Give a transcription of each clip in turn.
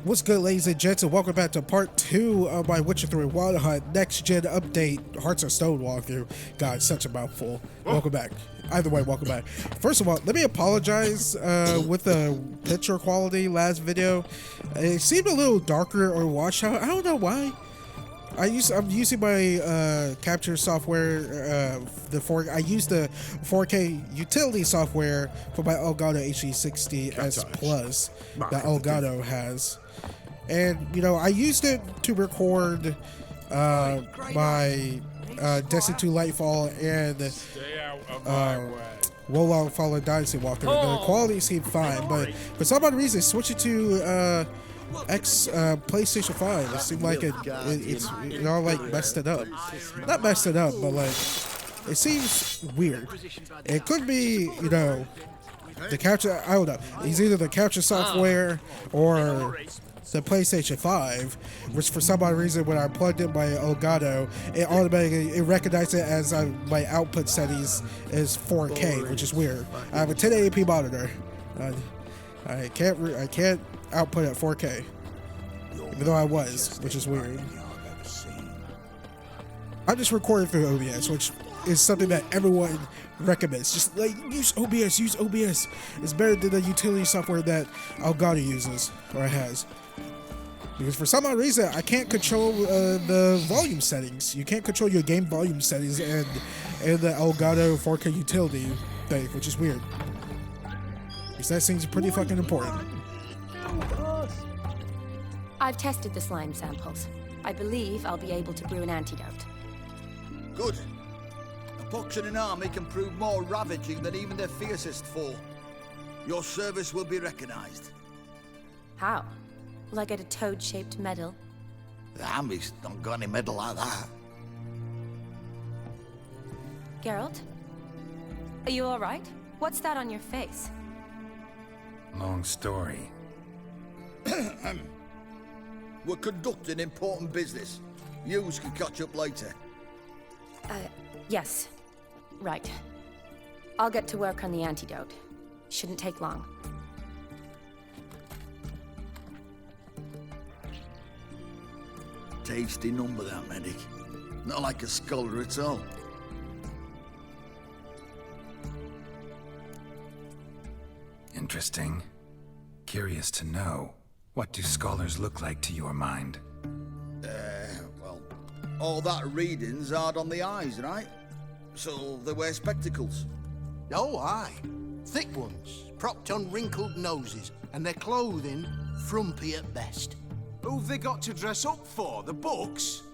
What's good, ladies and gents, and welcome back to part 2 of my Witcher 3 Wild Hunt Next Gen Update Hearts of Stone walkthrough. God, such a mouthful. Welcome back. Either way, welcome back. First of all, let me apologize with the picture quality last video. It seemed a little darker or washed out. I don't know why. I'm using my capture software, I use the 4K utility software for my Elgato HD60S Plus that Elgato has. And, you know, I used it to record my Destiny 2 Lightfall and Rollout Fallen Dynasty walkthrough. The quality seemed fine, but for some odd reason, switching to PlayStation 5, it seemed like it's you know, like messed it up. Not messed it up, but like it seems weird. It could be, you know, the capture. I don't know. It's either the capture software or the PlayStation 5, which for some odd reason when I plugged in my Elgato, it automatically recognized it as my output settings is 4K, which is weird. I have a 1080p monitor. I can't output at 4K, even though I was, which is weird. I just recorded through OBS, which is something that everyone recommends. Just like use OBS. It's better than the utility software that Elgato uses or has. Because for some odd reason, I can't control the volume settings. You can't control your game volume settings and the Elgato 4K utility thing, which is weird. Because that seems pretty fucking important. I've tested the slime samples. I believe I'll be able to brew an antidote. Good. A pox in an army can prove more ravaging than even their fiercest foe. Your service will be recognized. How? Will I get a toad-shaped medal? The army's not got any medal like that. Geralt? Are you all right? What's that on your face? Long story. We're conducting important business. Yous can catch up later. Yes. Right. I'll get to work on the antidote. Shouldn't take long. Tasty number, that medic. Not like a scholar at all. Interesting. Curious to know, what do scholars look like to your mind? Well, all that reading's hard on the eyes, right? So they wear spectacles. Oh, aye. Thick ones, propped on wrinkled noses, and their clothing frumpy at best. Who've they got to dress up for? The books?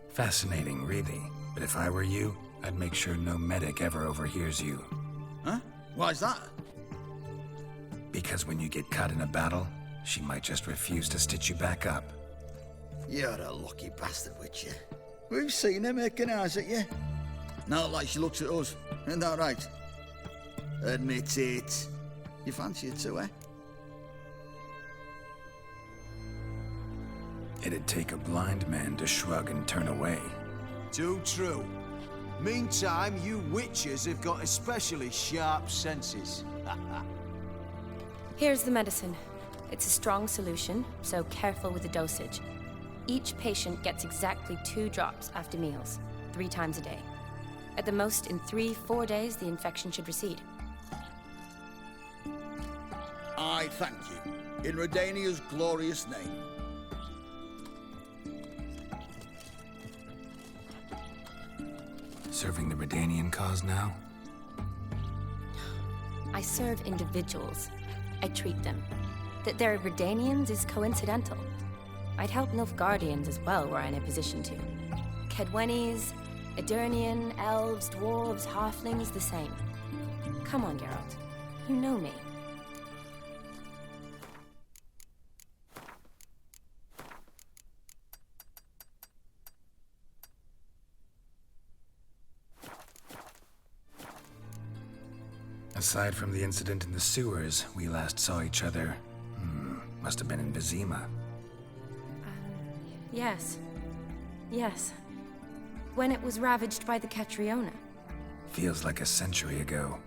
Fascinating, really. But if I were you, I'd make sure no medic ever overhears you. Huh? Why's that? Because when you get caught in a battle, she might just refuse to stitch you back up. You're a lucky bastard, Witcher. We've seen her making eyes at you. Not like she looks at us. Isn't that right? Admit it. You fancy it too, eh? It'd take a blind man to shrug and turn away. Too true. Meantime, you witches have got especially sharp senses. Here's the medicine. It's a strong solution, so careful with the dosage. Each patient gets exactly 2 drops after meals, 3 times a day. At the most, in 3-4 days, the infection should recede. I thank you. In Redania's glorious name. Serving the Redanian cause now? I serve individuals. I treat them. That they're Redanians is coincidental. I'd help Nilfgaardians as well were I in a position to. Kedwenis, Edirnian, elves, dwarves, halflings, the same. Come on, Geralt. You know me. Aside from the incident in the sewers, we last saw each other. Must have been in Vizima. Yes. Yes. When it was ravaged by the Catriona. Feels like a century ago.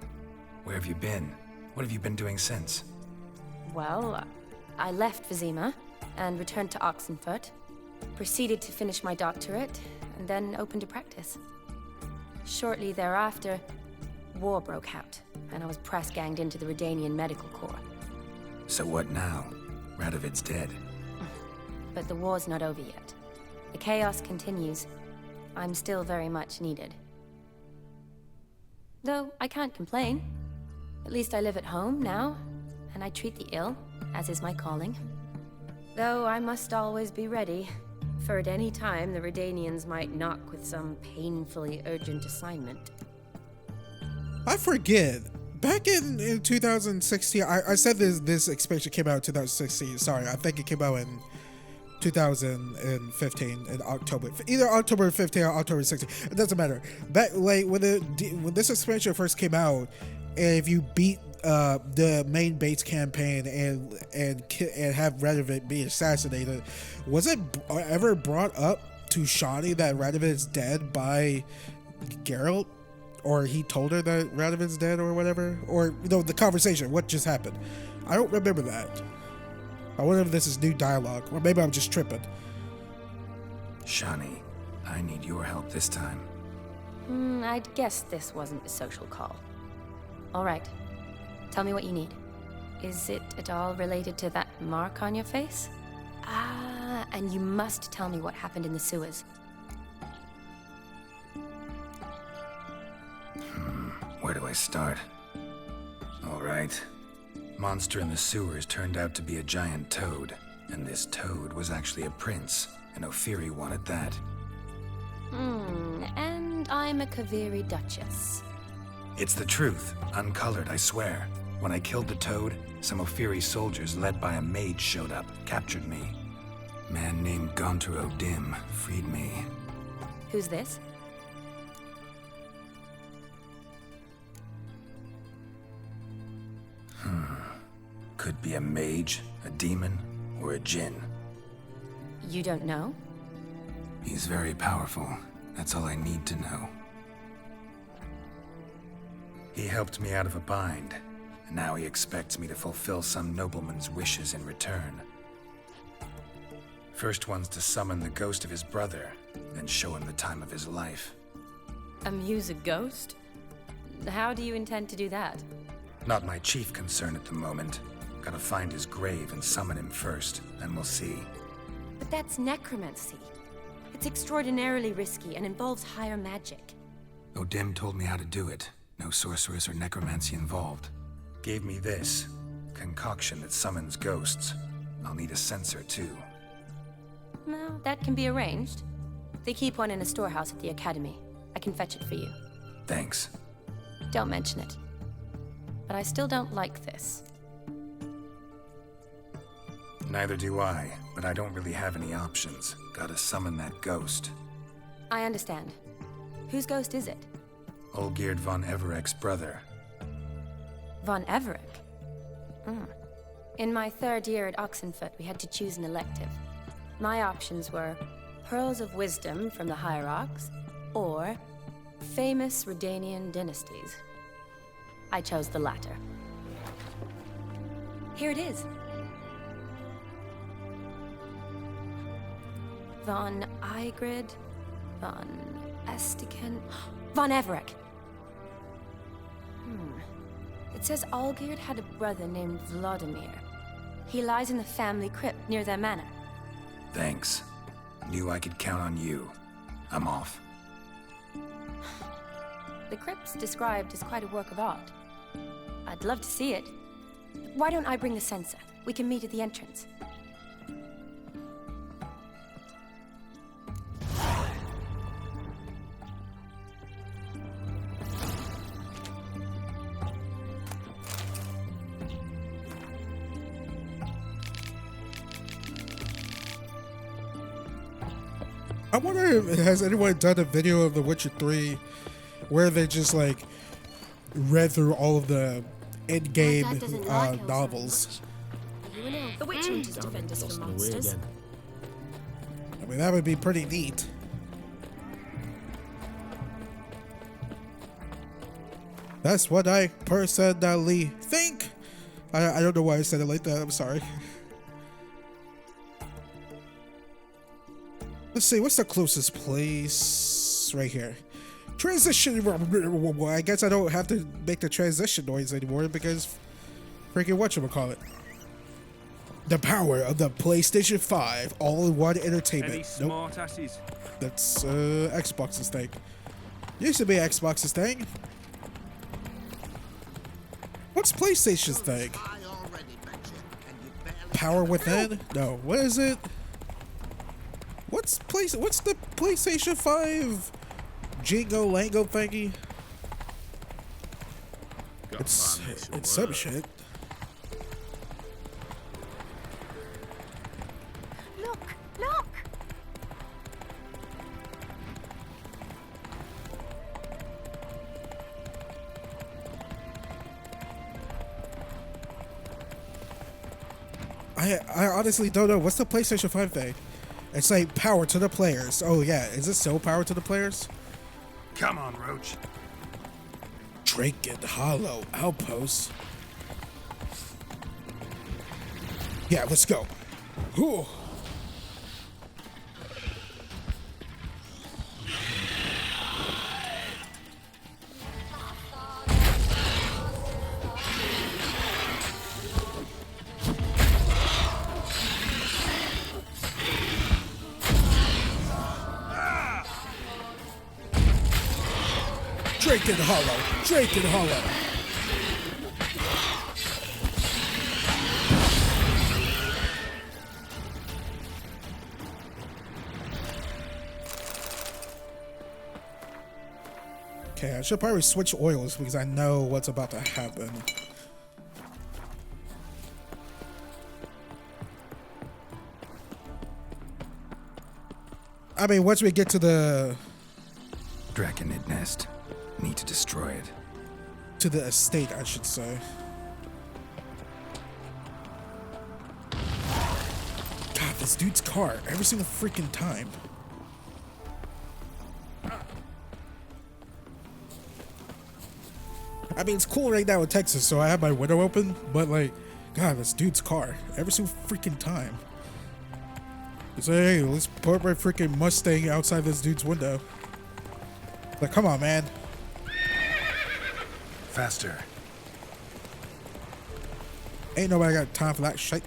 Where have you been? What have you been doing since? Well, I left Vizima, and returned to Oxenfurt. Proceeded to finish my doctorate, and then opened a practice. Shortly thereafter, war broke out, and I was press-ganged into the Redanian Medical Corps. So what now? Radovid's dead. But the war's not over yet. The chaos continues. I'm still very much needed. Though I can't complain. At least I live at home now, and I treat the ill, as is my calling. Though I must always be ready, for at any time the Redanians might knock with some painfully urgent assignment. I forget. Back in 2016, I said this expansion came out in 2016. Sorry, I think it came out in 2015 in October, either October 15 or October 16. It doesn't matter. Back like when this expansion first came out, and if you beat the main base campaign and have Radovid be assassinated, was it ever brought up to Shani that Radovid's dead by Geralt? Or he told her that Radovid's dead or whatever? Or, the conversation, what just happened? I don't remember that. I wonder if this is new dialogue, or maybe I'm just tripping. Shani, I need your help this time. I'd guess this wasn't a social call. All right. Tell me what you need. Is it at all related to that mark on your face? Ah, and you must tell me what happened in the sewers. Where do I start? All right. Monster in the sewers turned out to be a giant toad, and this toad was actually a prince, and Ophiri wanted that. And I'm a Kaviri duchess. It's the truth, uncolored, I swear. When I killed the toad, some Ophiri soldiers led by a mage showed up, captured me. A man named Gontar O'Dim freed me. Who's this? Could be a mage, a demon, or a djinn. You don't know? He's very powerful. That's all I need to know. He helped me out of a bind, and now he expects me to fulfill some nobleman's wishes in return. First one's to summon the ghost of his brother, then show him the time of his life. Amuse a ghost? How do you intend to do that? Not my chief concern at the moment. Gotta find his grave and summon him first, then we'll see. But that's necromancy. It's extraordinarily risky and involves higher magic. O'Dim told me how to do it. No sorceress or necromancy involved. Gave me this concoction that summons ghosts. I'll need a censer too. No, that can be arranged. They keep one in a storehouse at the academy. I can fetch it for you. Thanks. Don't mention it. But I still don't like this. Neither do I, but I don't really have any options. Gotta summon that ghost. I understand. Whose ghost is it? Olgierd von Everek's brother. Von Everek? In my third year at Oxenfurt, we had to choose an elective. My options were Pearls of Wisdom from the Hierarchs, or Famous Redanian Dynasties. I chose the latter. Here it is. Von Igrid, Von Estiken, Von Everek. It says Olgierd had a brother named Vladimir. He lies in the family crypt near their manor. Thanks. Knew I could count on you. I'm off. The crypt's described as quite a work of art. I'd love to see it. Why don't I bring the censer? We can meet at the entrance. I wonder if has anyone done a video of The Witcher 3 where they just like read through all of the in-game novels. The witch hunters defend us from monsters. I mean, that would be pretty neat. That's what I personally think. I don't know why I said it like that. I'm sorry. Let's see, what's the closest place? Right here. Transition. I guess I don't have to make the transition noise anymore because freaking whatchamacallit. The power of the PlayStation 5 all-in-one entertainment. Any smart asses? That's Xbox's thing. Used to be Xbox's thing. What's PlayStation's thing? Power within? No, what is it? What's the PlayStation 5 Jingo Lango thingy? It's some shit. Look, look! I honestly don't know. What's the PlayStation 5 thing? It's like power to the players. Oh yeah, is this so power to the players? Come on, Roach. Drake and Hollow Outpost. Yeah, let's go. Ooh. Drake and Hollow. Drake and Hollow. Okay, I should probably switch oils because I know what's about to happen. I mean, once we get to the Draconid nest. Need to destroy it. to the estate, I should say. God, this dude's car every single freaking time. I mean, it's cool right now in Texas, so I have my window open, but like, God, this dude's car every single freaking time. It's like, hey, let's put my freaking Mustang outside this dude's window. Like, come on, man. Faster. Ain't nobody got time for that shit.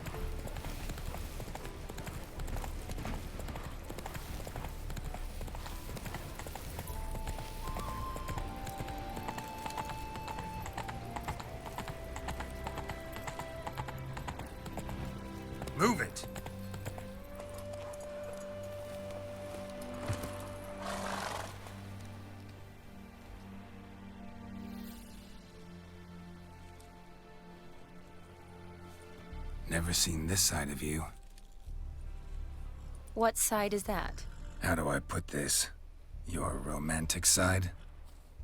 Move it. Never seen this side of you. What side is that? How do I put this? Your romantic side?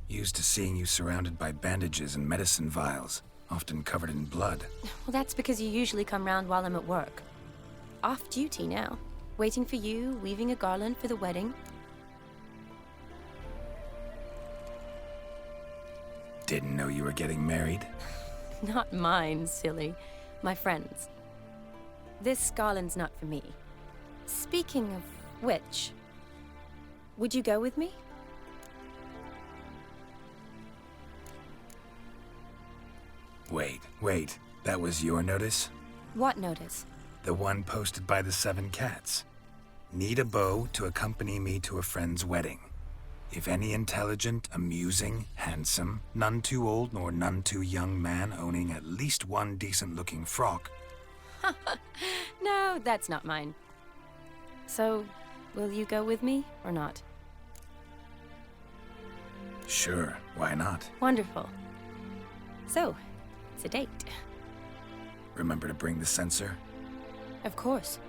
Used to seeing you surrounded by bandages and medicine vials, often covered in blood. Well, that's because you usually come round while I'm at work. Off duty now. Waiting for you, weaving a garland for the wedding. Didn't know you were getting married. Not mine, silly. My friend's. This garland's not for me. Speaking of which, would you go with me? Wait. That was your notice? What notice? The one posted by the 7 cats. Need a beau to accompany me to a friend's wedding. If any intelligent, amusing, handsome, none too old nor none too young man owning at least one decent-looking frock. No, that's not mine. So, will you go with me or not? Sure, why not? Wonderful. So, it's a date. Remember to bring the sensor? Of course.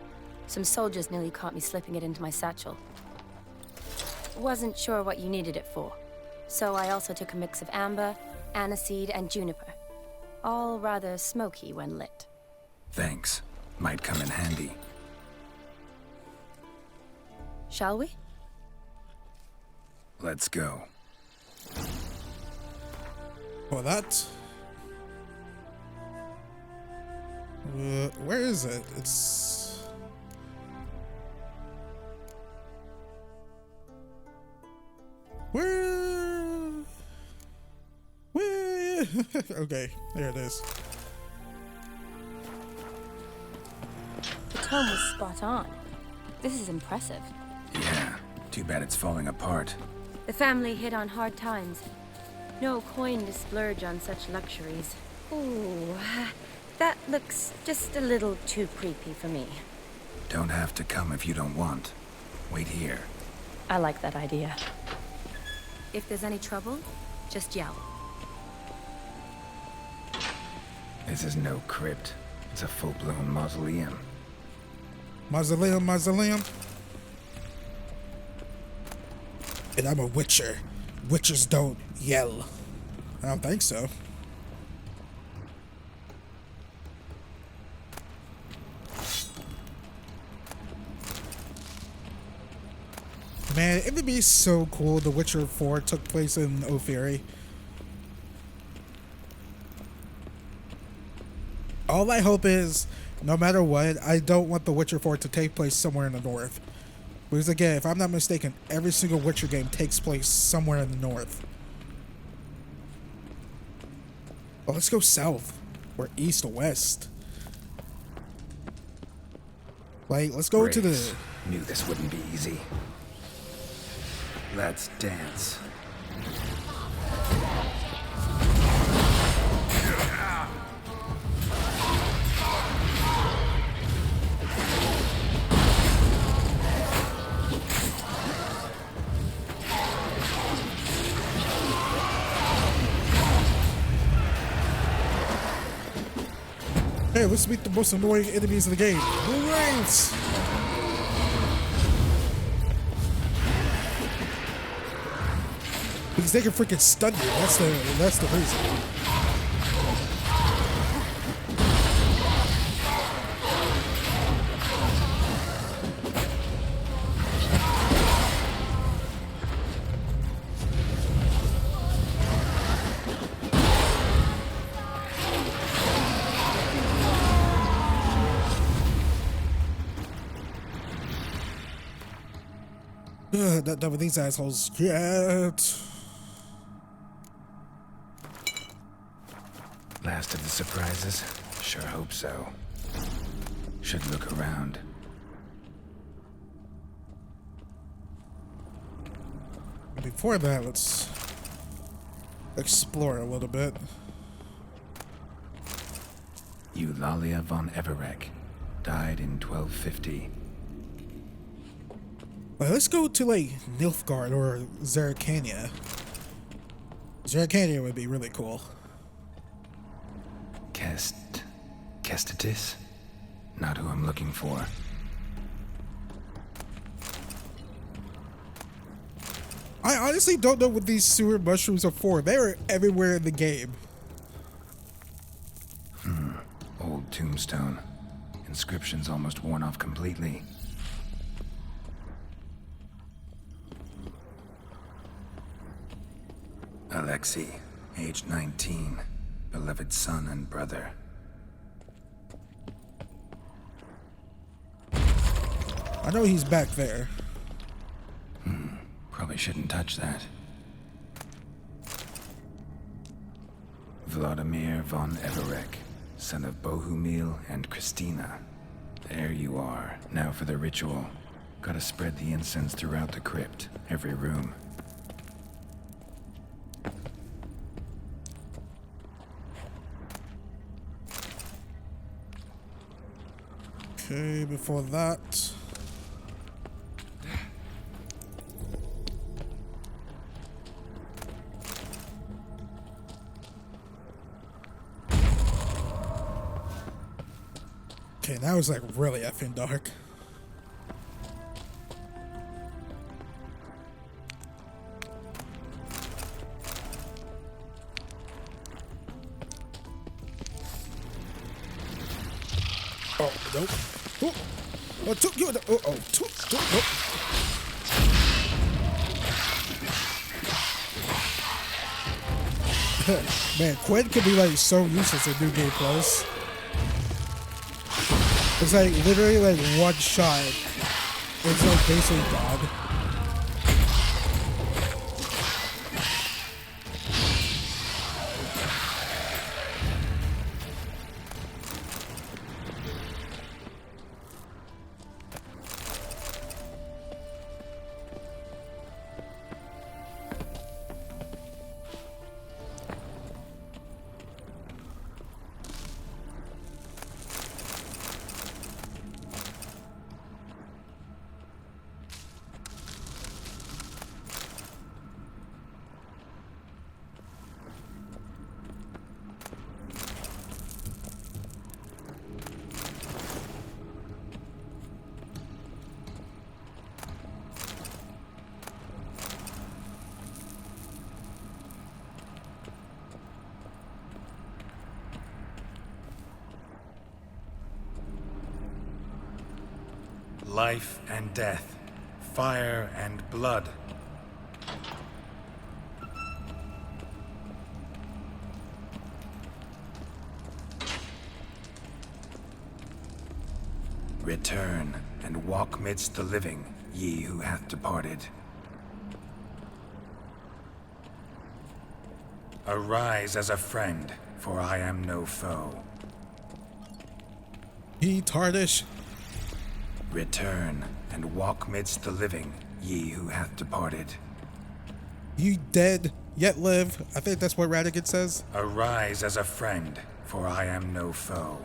Some soldiers nearly caught me slipping it into my satchel. Wasn't sure what you needed it for, so I also took a mix of amber, aniseed, and juniper. All rather smoky when lit. Thanks. Might come in handy. Shall we? Let's go. Well, that. Where is it? It's. Where? Where? Okay, there it is. The tome was spot on. This is impressive. Yeah, too bad it's falling apart. The family hit on hard times. No coin to splurge on such luxuries. Ooh, that looks just a little too creepy for me. Don't have to come if you don't want. Wait here. I like that idea. If there's any trouble, just yell. This is no crypt. It's a full-blown mausoleum. Mausoleum, mausoleum. And I'm a witcher. Witchers don't yell. I don't think so. Man, it would be so cool The Witcher 4 took place in Ophiri. All I hope is, no matter what, I don't want The Witcher 4 to take place somewhere in the north. Because again, if I'm not mistaken, every single Witcher game takes place somewhere in the north. Well, let's go south. Or east or west. Like, let's go to the... Knew this wouldn't be easy. Let's dance. Hey, let's meet the most annoying enemies in the game. Blue Rains! Because they can freaking stun you. That's the reason. Done with these assholes yet. Last of the surprises? Sure hope so. Should look around. Before that, let's explore a little bit. Eulalia von Everek died in 1250. Well, let's go to like Nilfgaard or Zerrikania. Zerrikania would be really cool. Kestatis? Not who I'm looking for. I honestly don't know what these sewer mushrooms are for. They are everywhere in the game. Old tombstone. Inscription's almost worn off completely. Alexei, age 19, beloved son and brother. I know he's back there. Probably shouldn't touch that. Vladimir von Everek, son of Bohumil and Christina. There you are. Now for the ritual. Gotta spread the incense throughout the crypt, every room. Okay, before that... Okay, that was like really effing dark. Oh, nope. Oh, oh, took you. Nope. Man, Quinn could be like so useless in New Game Plus. It's like literally like one shot. It's like basically gone. life and death, fire and blood. Return and walk midst the living, ye who hath departed. Arise as a friend, for I am no foe. He tardish. Return and walk midst the living, ye who hath departed. You dead, yet live. I think that's what Radigan says. Arise as a friend, for I am no foe.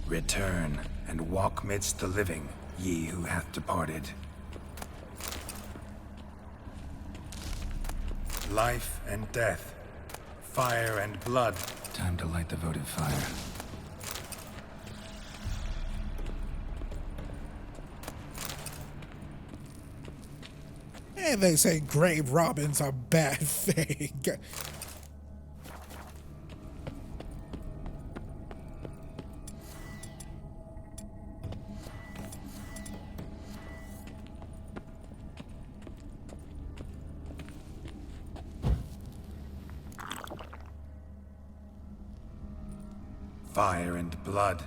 Return and walk midst the living, ye who hath departed. Life and death, fire and blood. Time to light the votive fire. And they say grave robbing's a bad thing. Fire and blood,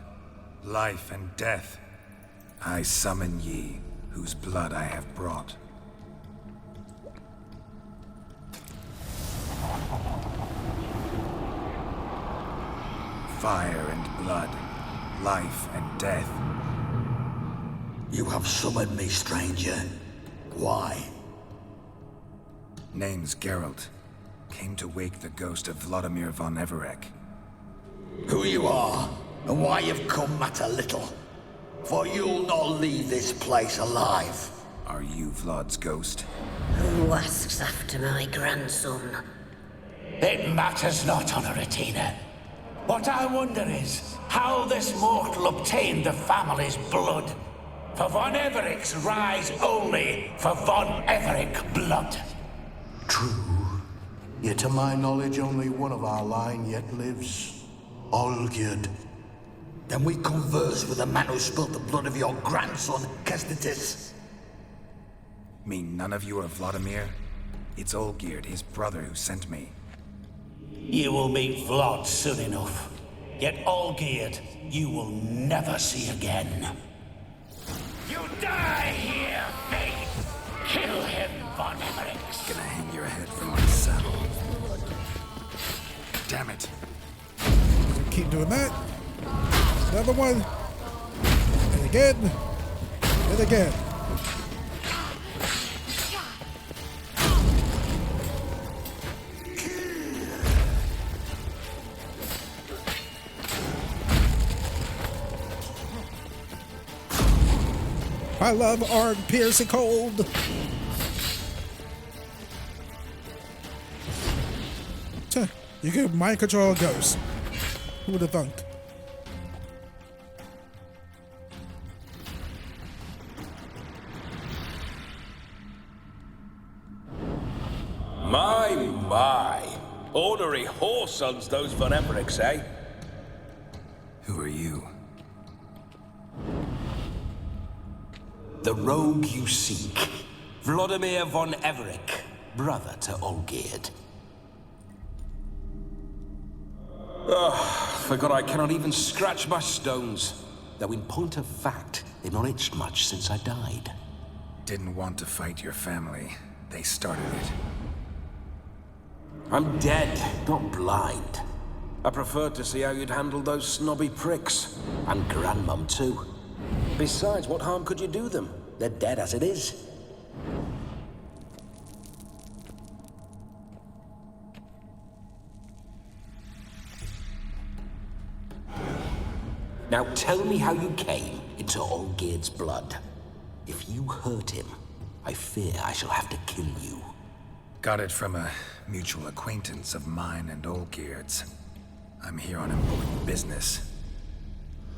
life and death. I summon ye, whose blood I have brought. Fire and blood, life and death. You have summoned me, stranger. Why? Name's Geralt. Came to wake the ghost of Vladimir von Everec. Who you are, and why you've come matter little. For you'll not leave this place alive. Are you Vlad's ghost? Who asks after my grandson? It matters not, Honoratina. What I wonder is how this mortal obtained the family's blood. For von Everic's rise only for von Everec blood. True. Yet to my knowledge, only one of our line yet lives. Olgierd. Then we converse with the man who spilled the blood of your grandson, Kestitis. Mean none of you are Vladimir? It's Olgierd, his brother, who sent me. You will meet Vlad soon enough. Yet Olgierd, you will never see again. You die here, mate! Kill him, von Everec. Gonna hang your head from my saddle. Damn it. Keep doing that. Another one. And again. And again. I love arm piercing cold. You can mind control a ghost. Who would have thunk? My. Ornery whoresons those von Everecs, eh? Who are you? The rogue you seek. Vladimir von Everec, brother to Olgierd. Forgot I cannot even scratch my stones. Though in point of fact, they've not itched much since I died. Didn't want to fight your family. They started it. I'm dead, not blind. I preferred to see how you'd handled those snobby pricks. And Grandmum, too. Besides, what harm could you do them? They're dead as it is. Now tell me how you came into Olgierd's blood. If you hurt him, I fear I shall have to kill you. Got it from a mutual acquaintance of mine and Olgierd's. I'm here on important business.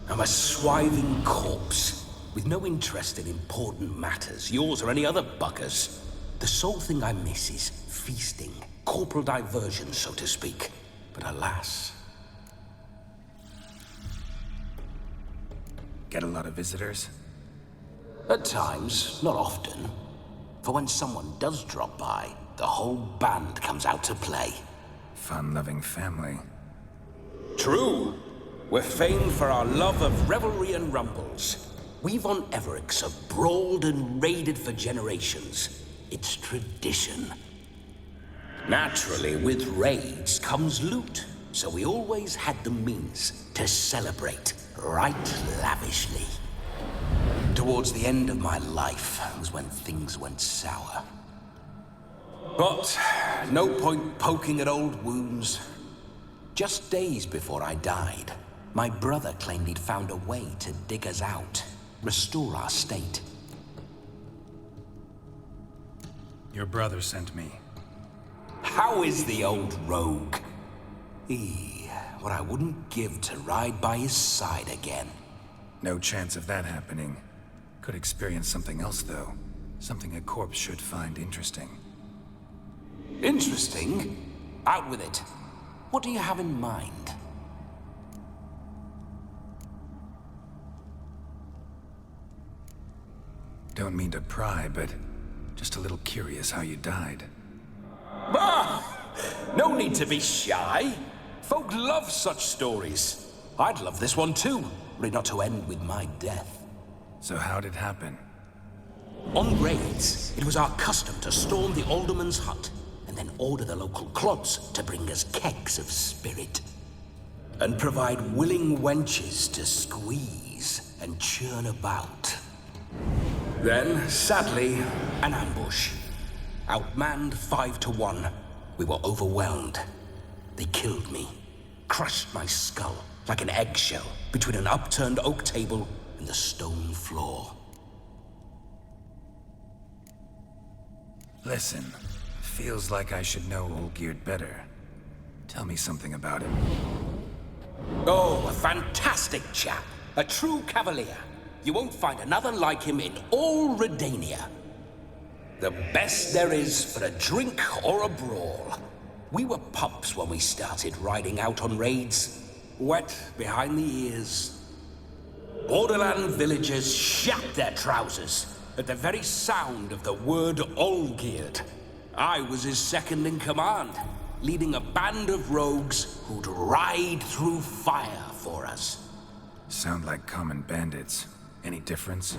I'm a swiving corpse, with no interest in important matters, yours or any other buggers. The sole thing I miss is feasting, corporal diversion, so to speak. But alas... Get a lot of visitors? At times, not often. For when someone does drop by, the whole band comes out to play. Fun-loving family. True. We're famed for our love of revelry and rumbles. We've on Everix have brawled and raided for generations. It's tradition. Naturally, with raids comes loot, so we always had the means to celebrate right lavishly. Towards the end of my life was when things went sour. But no point poking at old wounds. Just days before I died, my brother claimed he'd found a way to dig us out, restore our state. Your brother sent me. How is the old rogue? What I wouldn't give to ride by his side again. No chance of that happening. Could experience something else, though. Something a corpse should find interesting. Interesting? Out with it. What do you have in mind? Don't mean to pry, but just a little curious how you died. Bah! No need to be shy. Folk love such stories. I'd love this one too, only not to end with my death. So how'd it happen? On raids, it was our custom to storm the alderman's hut, and then order the local clods to bring us kegs of spirit. And provide willing wenches to squeeze and churn about. Then, sadly, an ambush. Outmanned 5 to 1, we were overwhelmed. They killed me, crushed my skull like an eggshell between an upturned oak table and the stone floor. Listen, feels like I should know Olgierd better. Tell me something about him. Oh, a fantastic chap. A true cavalier. You won't find another like him in all Redania. The best there is for a drink or a brawl. We were pups when we started riding out on raids. Wet behind the ears. Borderland villagers shat their trousers at the very sound of the word Olgierd. I was his second in command, leading a band of rogues who'd ride through fire for us. Sound like common bandits. Any difference?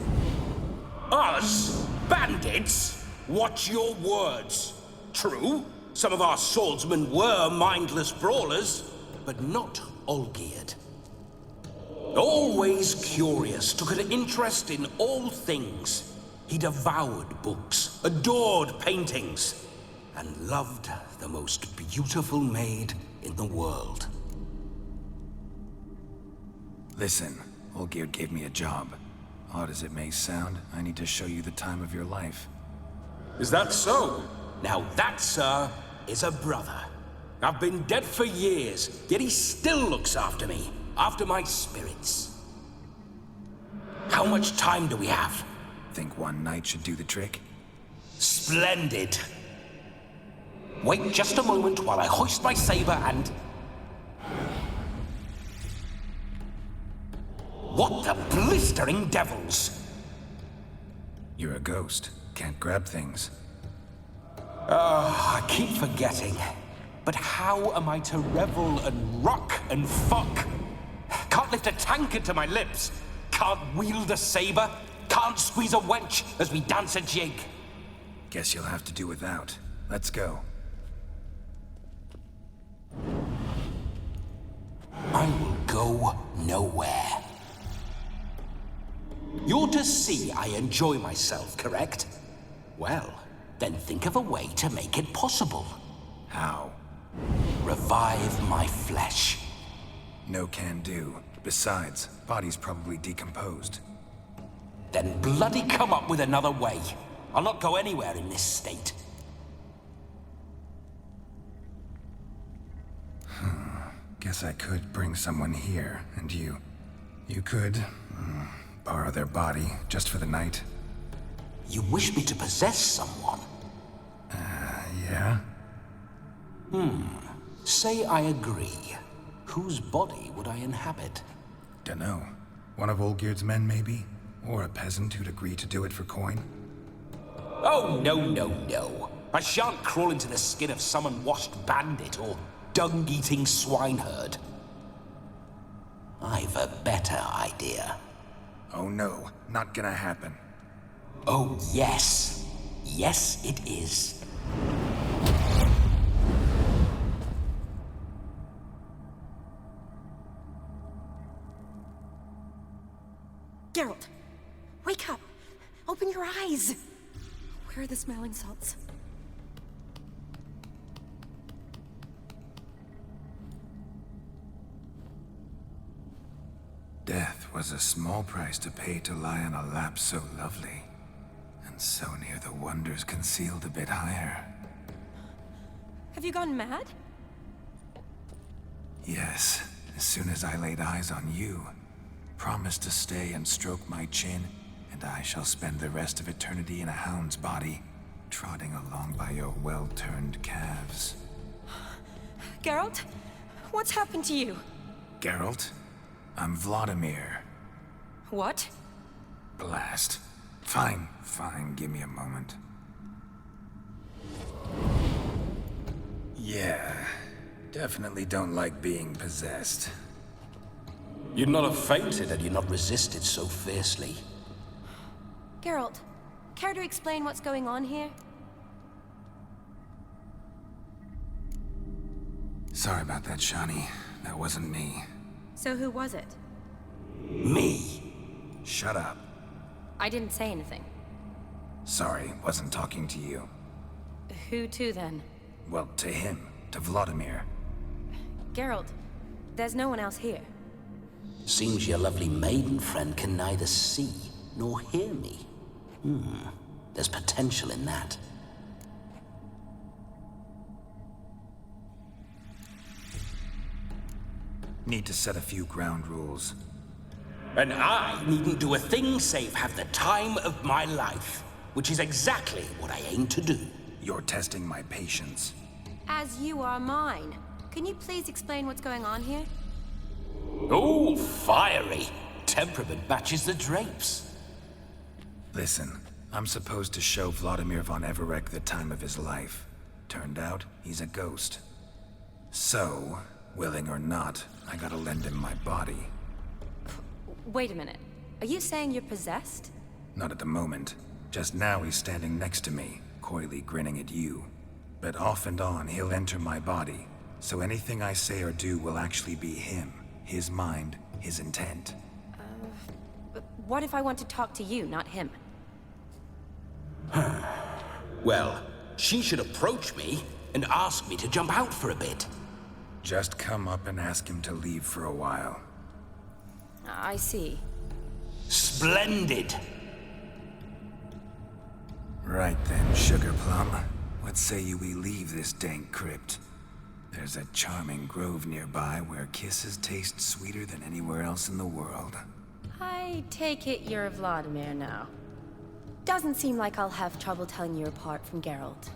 Us? Bandits? Watch your words. True, some of our swordsmen were mindless brawlers, but not Olgierd. Always curious, took an interest in all things. He devoured books, adored paintings, and loved the most beautiful maid in the world. Listen, Olgierd gave me a job. Odd as it may sound, I need to show you the time of your life. Is that so? Now that, sir, is a brother. I've been dead for years, yet he still looks after me, after my spirits. How much time do we have? Think one night should do the trick? Splendid. Wait just a moment while I hoist my saber and... What the blistering devils? You're a ghost. Can't grab things. I keep forgetting. But how am I to revel and rock and fuck? Can't lift a tankard to my lips. Can't wield a saber. Can't squeeze a wench as we dance a jig. Guess you'll have to do without. Let's go. I will go nowhere. You're to see I enjoy myself, correct? Well, then think of a way to make it possible. How? Revive my flesh. No can do. Besides, body's probably decomposed. Then bloody come up with another way. I'll not go anywhere in this state. Guess I could bring someone here, and you could borrow their body just for the night. You wish me to possess someone? Yeah? Say I agree. Whose body would I inhabit? Dunno. One of Olgierd's men, maybe? Or a peasant who'd agree to do it for coin? Oh, no. I shan't crawl into the skin of some unwashed bandit or dung-eating swineherd. I've a better idea. Oh no, not gonna happen. Oh, yes. Yes, it is. Geralt, wake up! Open your eyes! Where are the smelling salts? Death was a small price to pay to lie on a lap so lovely, and so near the wonders concealed a bit higher. Have you gone mad? Yes, as soon as I laid eyes on you, promise to stay and stroke my chin, and I shall spend the rest of eternity in a hound's body, trotting along by your well-turned calves. Geralt? What's happened to you? Geralt? I'm Vladimir. What? Blast. Fine, give me a moment. Yeah, definitely don't like being possessed. You'd not have fainted had you not resisted so fiercely. Geralt, care to explain what's going on here? Sorry about that, Shani. That wasn't me. So who was it? Me. Shut up. I didn't say anything. Sorry, wasn't talking to you. Who to then? Well, to him. To Vladimir. Geralt, there's no one else here. Seems your lovely maiden friend can neither see nor hear me. There's potential in that. Need to set a few ground rules. And I needn't do a thing save have the time of my life, which is exactly what I aim to do. You're testing my patience. As you are mine. Can you please explain what's going on here? Oh, fiery. Temperament matches the drapes. Listen, I'm supposed to show Vladimir von Everec the time of his life. Turned out, he's a ghost. So, willing or not, I gotta lend him my body. Wait a minute. Are you saying you're possessed? Not at the moment. Just now he's standing next to me, coyly grinning at you. But off and on, he'll enter my body. So anything I say or do will actually be him. His mind, his intent. But what if I want to talk to you, not him? Well, she should approach me and ask me to jump out for a bit. Just come up and ask him to leave for a while. I see. Splendid. Right then, Sugar Plum. What say you we leave this dank crypt? There's a charming grove nearby where kisses taste sweeter than anywhere else in the world. I take it you're Vladimir now. Doesn't seem like I'll have trouble telling you apart from Geralt.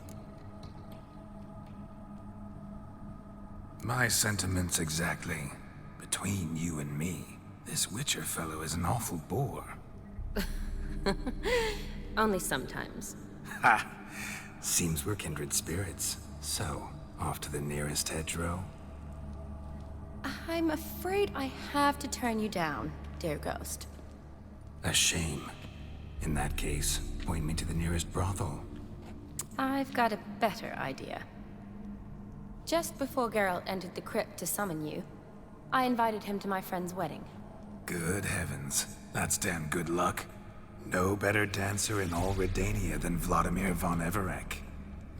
My sentiments exactly. Between you and me, this Witcher fellow is an awful bore. Only sometimes. Ha! Seems we're kindred spirits. So, off to the nearest hedgerow? I'm afraid I have to turn you down, dear ghost. A shame. In that case, point me to the nearest brothel. I've got a better idea. Just before Geralt entered the crypt to summon you, I invited him to my friend's wedding. Good heavens. That's damn good luck. No better dancer in all Redania than Vladimir von Everec.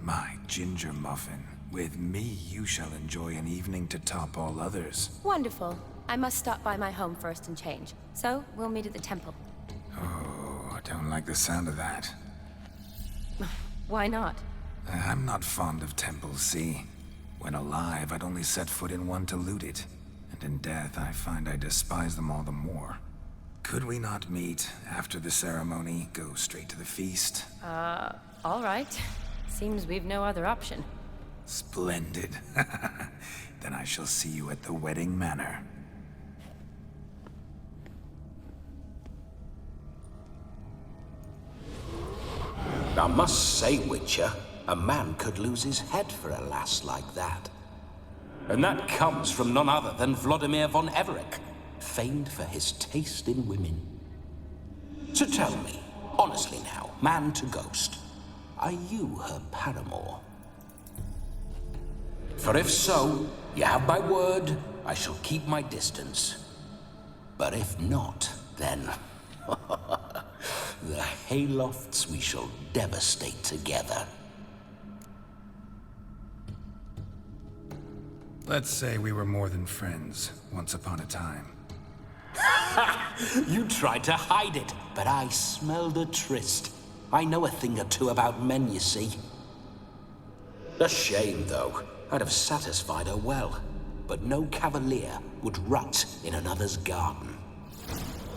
My ginger muffin. With me, you shall enjoy an evening to top all others. Wonderful. I must stop by my home first and change. So, we'll meet at the temple. Oh, I don't like the sound of that. Why not? I'm not fond of temples, see? When alive, I'd only set foot in one to loot it. And in death, I find I despise them all the more. Could we not meet after the ceremony, go straight to the feast? All right. Seems we've no other option. Splendid. Then I shall see you at the wedding manor. I must say, Witcher, a man could lose his head for a lass like that. And that comes from none other than Vladimir von Everec, famed for his taste in women. So tell me, honestly now, man to ghost, are you her paramour? For if so, you have my word, I shall keep my distance. But if not, then the haylofts we shall devastate together. Let's say we were more than friends, once upon a time. You tried to hide it, but I smelled a tryst. I know a thing or two about men, you see. A shame, though. I'd have satisfied her well, but no cavalier would rut in another's garden.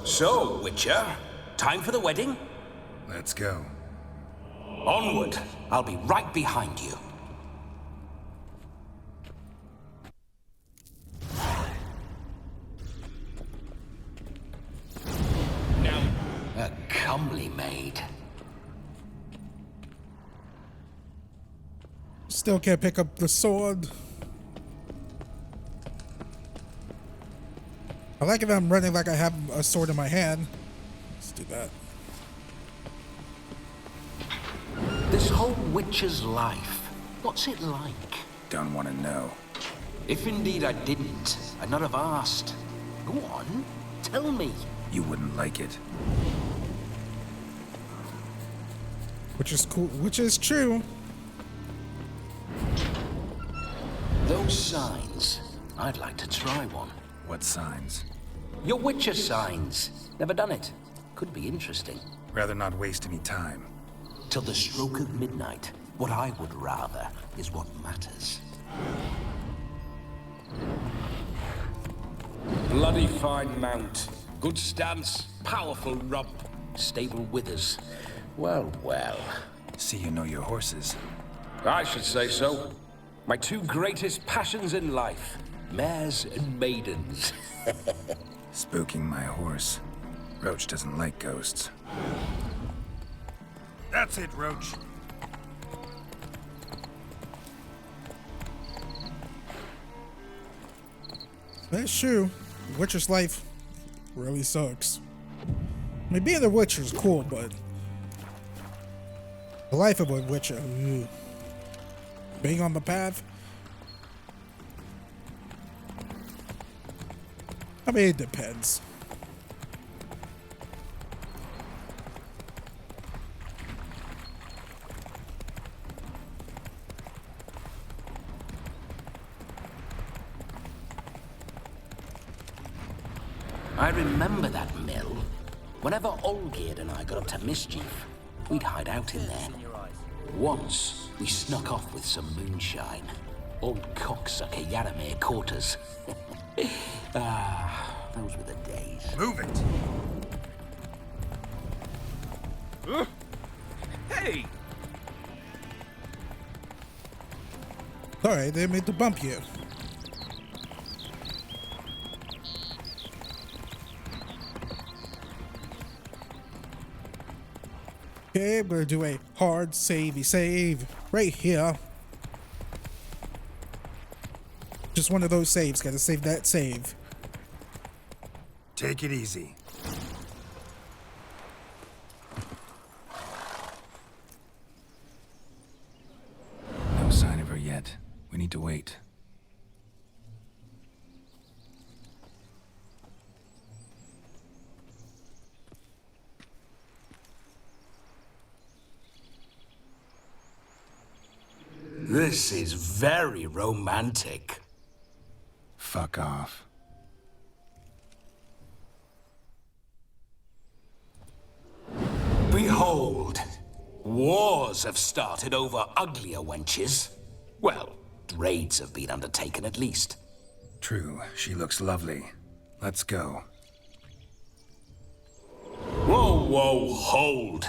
So, Witcher, time for the wedding? Let's go. Onward. I'll be right behind you. Now, a comely maid. Still can't pick up the sword. I like if I'm running like I have a sword in my hand. Let's do that. This whole witcher's life, what's it like? Don't want to know. If indeed I didn't, I'd not have asked. Go on, tell me. You wouldn't like it. Which is cool, which is true. Those signs, I'd like to try one. What signs? Your witcher signs. Never done it. Could be interesting. Rather not waste any time. Till the stroke of midnight, what I would rather is what matters. Bloody fine mount. Good stance, powerful rump, stable withers. Well, well. See you know your horses. I should say so. My two greatest passions in life, mares and maidens. Spooking my horse. Roach doesn't like ghosts. That's it, Roach. That's true. Witcher's life really sucks. I mean, being a Witcher is cool, but the life of a Witcher, ugh. Being on the path. I mean, it depends. I remember that mill. Whenever Olgierd and I got up to mischief, we'd hide out in there. Once, we snuck off with some moonshine. Old cocksucker Yaramir caught us. Those were the days. Move it! Hey! Alright, they made the bump you. Okay, I'm gonna do a hard savey save right here. Just one of those saves, gotta save that save. Take it easy. No sign of her yet. We need to wait. This is very romantic. Fuck off. Behold, wars have started over uglier wenches. Well, raids have been undertaken at least. True, she looks lovely. Let's go. Whoa, whoa, hold.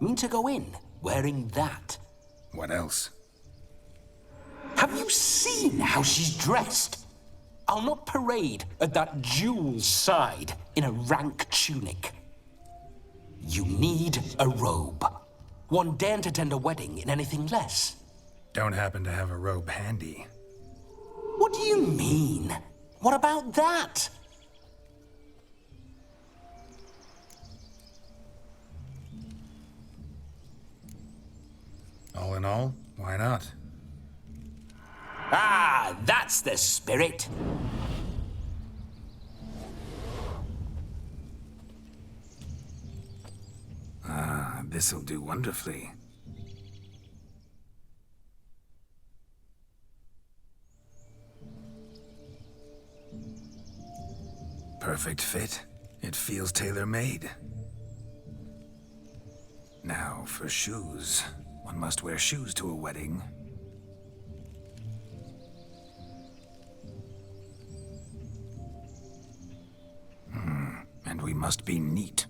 Mean to go in wearing that? What else? Have you seen how she's dressed? I'll not parade at that jewel's side in a rank tunic. You need a robe. One daren't attend a wedding in anything less. Don't happen to have a robe handy. What do you mean? What about that? All in all, why not? Ah, that's the spirit. Ah, this'll do wonderfully. Perfect fit. It feels tailor-made. Now, for shoes. One must wear shoes to a wedding. And we must be neat.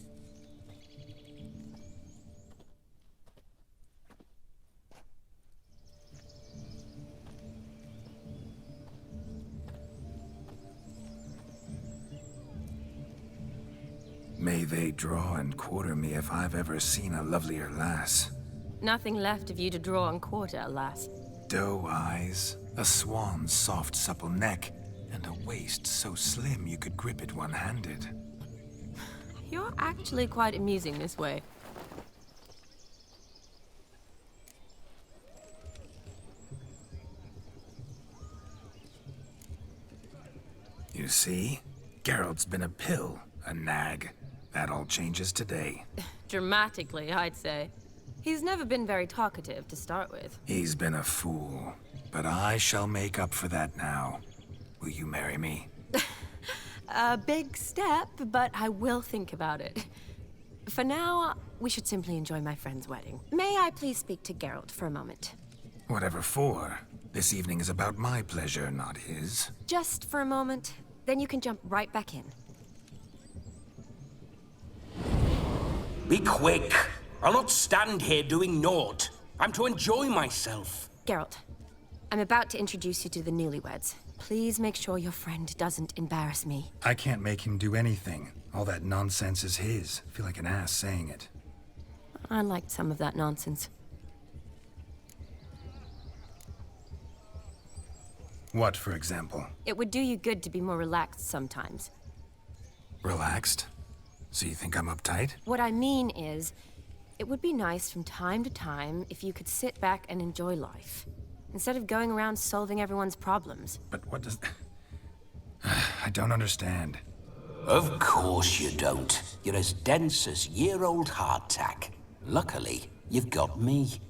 May they draw and quarter me if I've ever seen a lovelier lass. Nothing left of you to draw and quarter, alas. Doe eyes, a swan's soft supple neck, and a waist so slim you could grip it one-handed. You're actually quite amusing this way. You see? Geralt's been a pill, a nag. That all changes today. Dramatically, I'd say. He's never been very talkative to start with. He's been a fool, but I shall make up for that now. Will you marry me? A big step, but I will think about it. For now, we should simply enjoy my friend's wedding. May I please speak to Geralt for a moment? Whatever for. This evening is about my pleasure, not his. Just for a moment, then you can jump right back in. Be quick. I'll not stand here doing naught. I'm to enjoy myself. Geralt, I'm about to introduce you to the newlyweds. Please make sure your friend doesn't embarrass me. I can't make him do anything. All that nonsense is his. I feel like an ass saying it. I liked some of that nonsense. What, for example? It would do you good to be more relaxed sometimes. Relaxed? So you think I'm uptight? What I mean is, it would be nice from time to time if you could sit back and enjoy life, instead of going around solving everyone's problems. But what does... I don't understand. Of course you don't. You're as dense as year-old hardtack. Luckily, you've got me.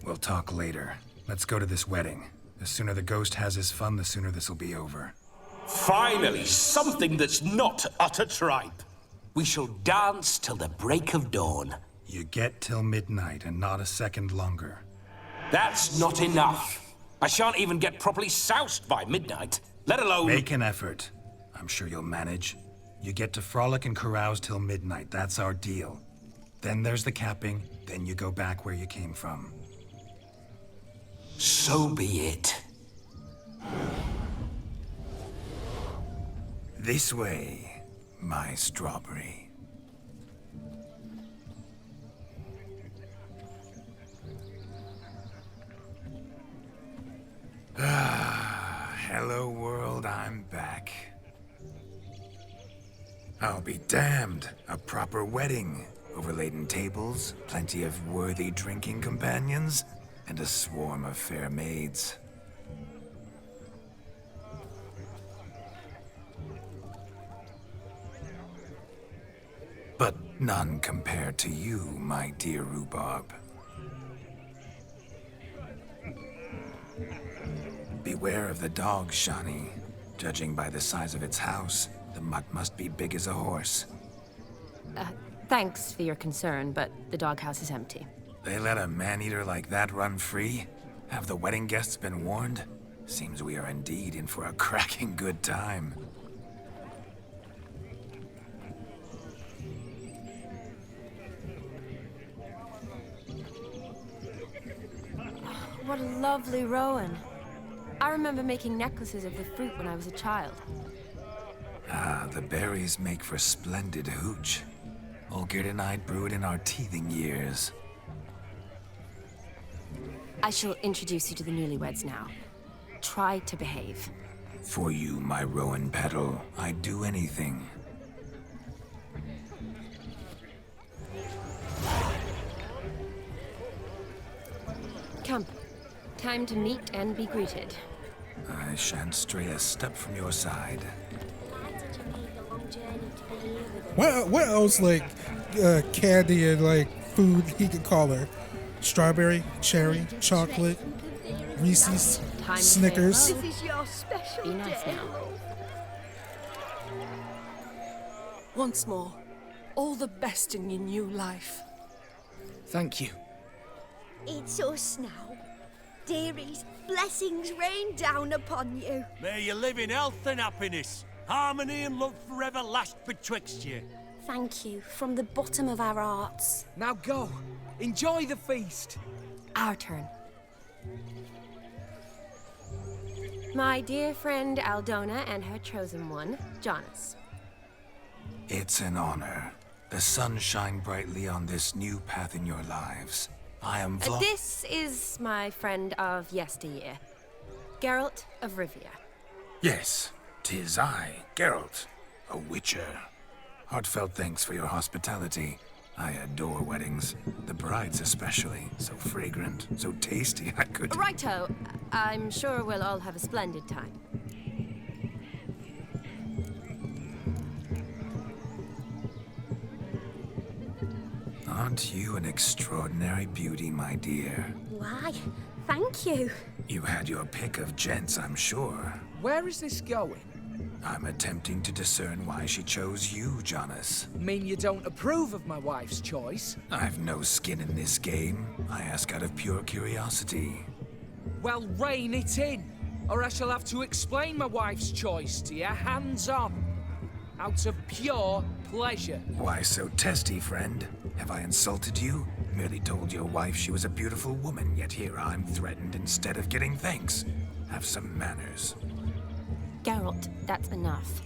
We'll talk later. Let's go to this wedding. The sooner the ghost has his fun, the sooner this'll be over. Finally, something that's not utter tripe. We shall dance till the break of dawn. You get till midnight and not a second longer. That's not enough. I shan't even get properly soused by midnight, let alone... Make an effort. I'm sure you'll manage. You get to frolic and carouse till midnight. That's our deal. Then there's the capping, then you go back where you came from. So be it. This way, my strawberry. Ah, hello world, I'm back. I'll be damned. A proper wedding. Overladen tables, plenty of worthy drinking companions, and a swarm of fair maids. But none compared to you, my dear rhubarb. Beware of the dog, Shani. Judging by the size of its house, the mutt must be big as a horse. Thanks for your concern, but the doghouse is empty. They let a man-eater like that run free? Have the wedding guests been warned? Seems we are indeed in for a cracking good time. What a lovely rowan. I remember making necklaces of the fruit when I was a child. Ah, the berries make for splendid hooch. Olgierdonite brewed in our teething years. I shall introduce you to the newlyweds now. Try to behave. For you, my rowan petal, I'd do anything. Come. Time to meet and be greeted. I shan't stray a step from your side. What else, like, candy and, like, food he could call her? Strawberry, cherry, chocolate, Reese's, Snickers. This is your special Be nice day. now. Once more, all the best in your new life. Thank you. It's us now. Dearies, blessings rain down upon you. May you live in health and happiness. Harmony and love forever last betwixt you. Thank you from the bottom of our hearts. Now go. Enjoy the feast. Our turn. My dear friend Aldona and her chosen one, Jonas. It's an honor. The sun shine brightly on this new path in your lives. I am This is my friend of yesteryear, Geralt of Rivia. Yes, 'tis I, Geralt, a witcher. Heartfelt thanks for your hospitality. I adore weddings. The brides especially. So fragrant, so tasty, I could... Righto. I'm sure we'll all have a splendid time. Aren't you an extraordinary beauty, my dear? Why, thank you. You had your pick of gents, I'm sure. Where is this going? I'm attempting to discern why she chose you, Jonas. Mean you don't approve of my wife's choice? I've no skin in this game. I ask out of pure curiosity. Well, rein it in, or I shall have to explain my wife's choice to you hands-on. Out of pure pleasure. Why so testy, friend? Have I insulted you? Merely told your wife she was a beautiful woman, yet here I'm threatened instead of getting thanks. Have some manners. Geralt, that's enough.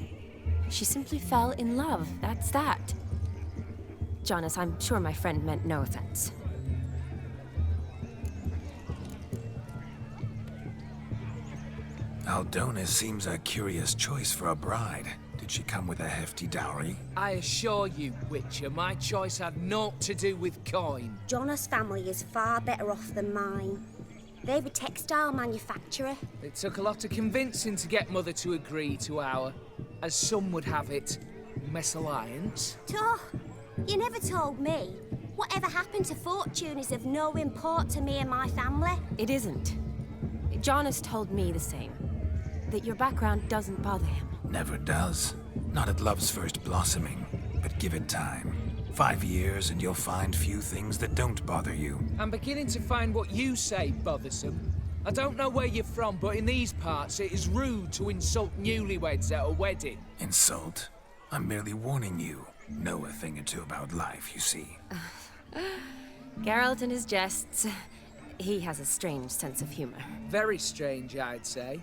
She simply fell in love, that's that. Jonas, I'm sure my friend meant no offense. Aldona seems a curious choice for a bride. Did she come with a hefty dowry? I assure you, Witcher, my choice had naught to do with coin. Jonas' family is far better off than mine. They're a textile manufacturer. It took a lot of convincing to get Mother to agree to our, as some would have it, mesalliance. Oh, you never told me. Whatever happened to fortune is of no import to me and my family. It isn't. Jonas told me the same. That your background doesn't bother him. Never does. Not at love's first blossoming. But give it time. 5 years and you'll find few things that don't bother you. I'm beginning to find what you say bothersome. I don't know where you're from, but in these parts it is rude to insult newlyweds at a wedding. Insult? I'm merely warning you. Know a thing or two about life, you see. Geralt and his jests. He has a strange sense of humor. Very strange, I'd say.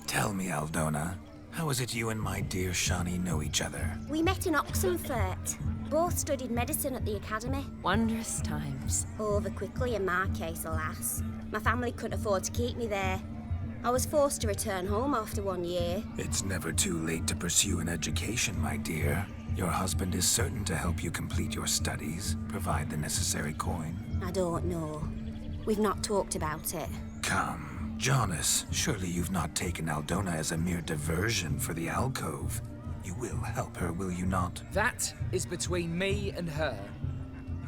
Tell me, Aldona, how is it you and my dear Shani know each other? We met in Oxenfurt. Both studied medicine at the academy. Wondrous times. Over quickly in my case, alas. My family couldn't afford to keep me there. I was forced to return home after 1 year. It's never too late to pursue an education, my dear. Your husband is certain to help you complete your studies, provide the necessary coin. I don't know. We've not talked about it. Come. Jonas, surely you've not taken Aldona as a mere diversion for the alcove. You will help her, will you not? That is between me and her.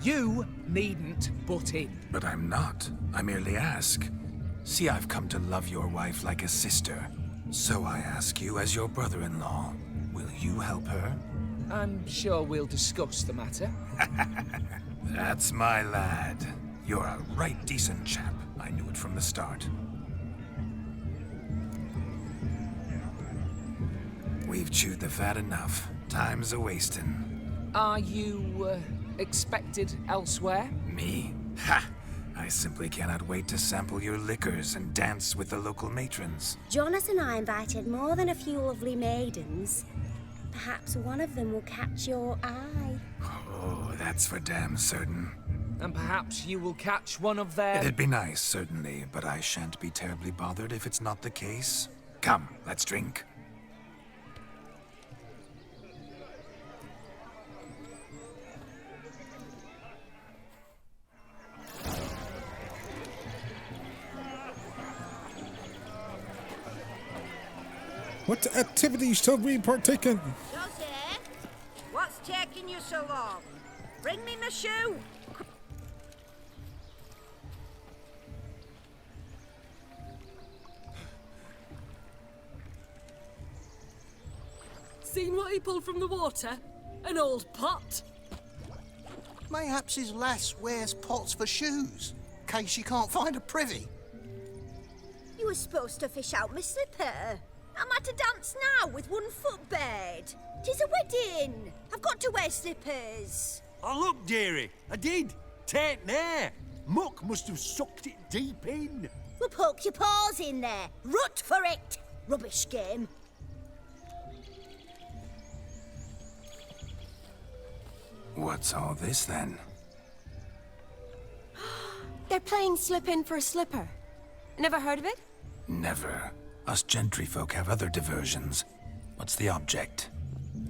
You needn't butt in. But I'm not. I merely ask. See, I've come to love your wife like a sister. So I ask you as your brother-in-law, will you help her? I'm sure we'll discuss the matter. That's my lad. You're a right decent chap. I knew it from the start. We've chewed the fat enough. Time's a-wastin'. Are you, expected elsewhere? Me? Ha! I simply cannot wait to sample your liquors and dance with the local matrons. Jonas and I invited more than a few lovely maidens. Perhaps one of them will catch your eye. Oh, that's for damn certain. And perhaps you will catch one of their... It'd be nice, certainly, but I shan't be terribly bothered if it's not the case. Come, let's drink. What activities shall we partake in? Joseph, what's taking you so long? Bring me my shoe. Seen what he pulled from the water? An old pot. Mayhaps his lass wears pots for shoes, in case she can't find a privy. You were supposed to fish out my slipper. I'm at a dance now with one foot bared. 'Tis a wedding. I've got to wear slippers. Oh, look, dearie, I did. Tain't there. Muck must have sucked it deep in. Well, poke your paws in there. Rut for it. Rubbish game. What's all this, then? They're playing slip in for a slipper. Never heard of it? Never. Us gentry folk have other diversions. What's the object?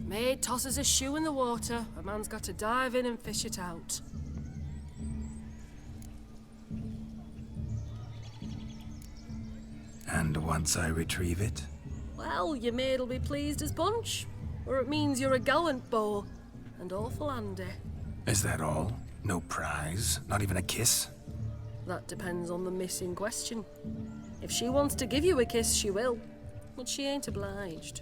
Maid tosses a shoe in the water. A man's got to dive in and fish it out. And once I retrieve it? Well, your maid'll be pleased as punch. Or it means you're a gallant beau. And awful handy. Is that all? No prize? Not even a kiss? That depends on the miss in question. If she wants to give you a kiss, she will. But she ain't obliged.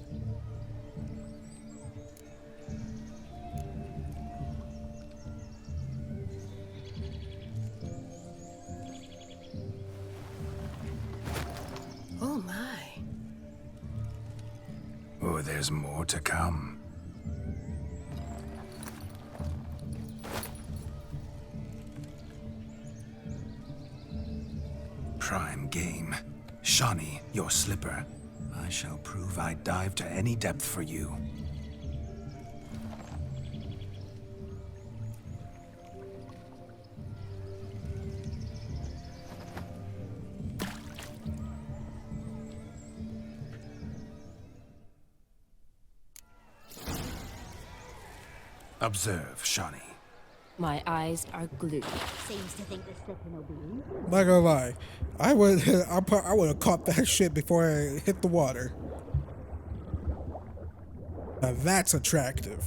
Oh my. Oh, there's more to come. Prime game. Shawnee, your slipper. I shall prove I'd dive to any depth for you. Observe, Shawnee. My eyes are glued. Seems to think the slipping will be in. Not gonna lie, I would have caught that shit before I hit the water. Now that's attractive.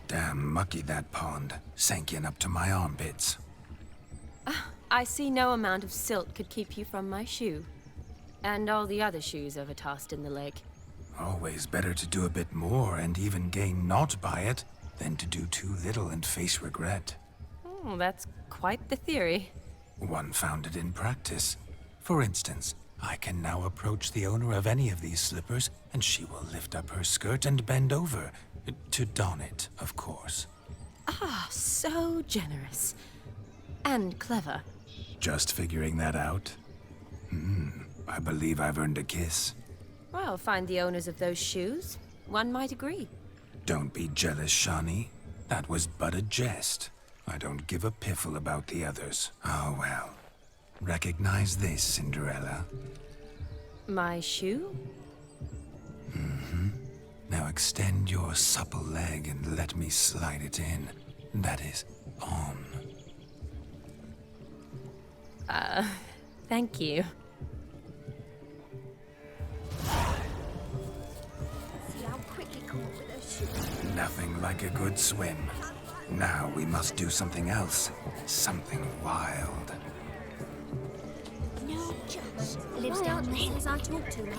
Damn mucky, that pond. Sank in up to my armpits. I see no amount of silt could keep you from my shoe. And all the other shoes overtossed in the lake. Always better to do a bit more and even gain naught by it than to do too little and face regret. Oh, that's quite the theory. One founded in practice. For instance, I can now approach the owner of any of these slippers, and she will lift up her skirt and bend over. To don it, of course. Ah, so generous. And clever. Just figuring that out? I believe I've earned a kiss. Well, find the owners of those shoes. One might agree. Don't be jealous, Shawnee. That was but a jest. I don't give a piffle about the others. Oh, well. Recognize this, Cinderella. My shoe? Now extend your supple leg and let me slide it in. That is, on. Thank you. See how quick he caught with her shoe. Nothing like a good swim. Now we must do something else. Something wild. No, lives down there. Says I talk to him.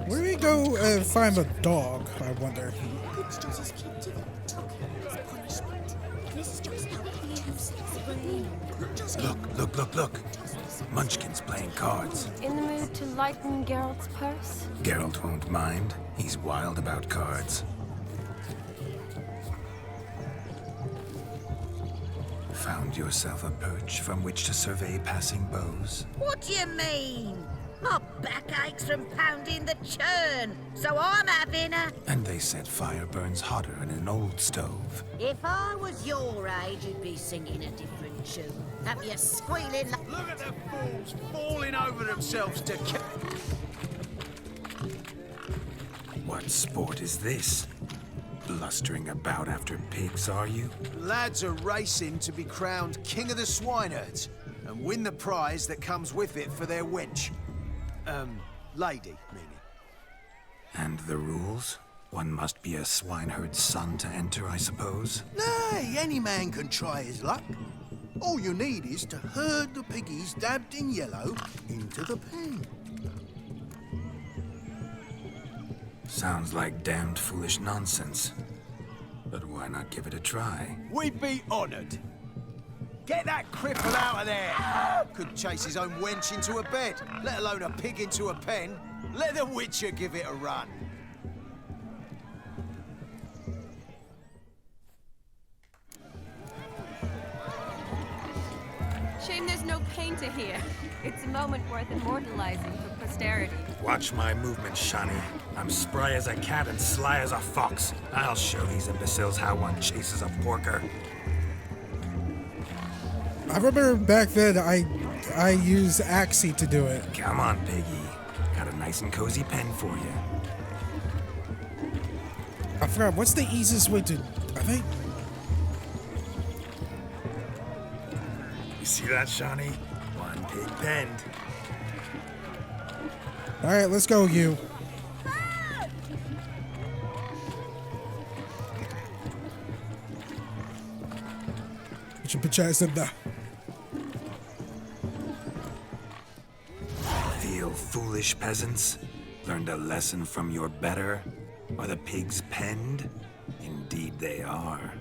Where do we go and find a dog, I wonder? Look. Munchkin's playing cards. In the mood to lighten Geralt's purse? Geralt won't mind. He's wild about cards. Found yourself a perch from which to survey passing beaux? What do you mean? My back aches from pounding the churn, so I'm having a... And they said fire burns hotter in an old stove. If I was your age, you'd be singing a different tune. Have you squealing like... Look at the fools falling over themselves to kill. What sport is this? Blustering about after pigs, are you? Lads are racing to be crowned King of the Swineherds and win the prize that comes with it for their wench. Lady, meaning. And the rules? One must be a swineherd's son to enter, I suppose? Nay, any man can try his luck. All you need is to herd the piggies dabbed in yellow into the pen. Sounds like damned foolish nonsense. But why not give it a try? We'd be honored. Get that cripple out of there! Could chase his own wench into a bed, let alone a pig into a pen. Let the Witcher give it a run. Shame there's no painter here. It's a moment worth immortalizing for posterity. Watch my movements, Shani. I'm spry as a cat and sly as a fox. I'll show these imbeciles how one chases a porker. I remember back then I used Axie to do it. Come on, piggy. Got a nice and cozy pen for you. I forgot, what's the easiest way to... I think... You see that, Shani? One pig penned. Alright, let's go, you. Feel foolish, peasants? Learned a lesson from your better? Are the pigs penned? Indeed they are.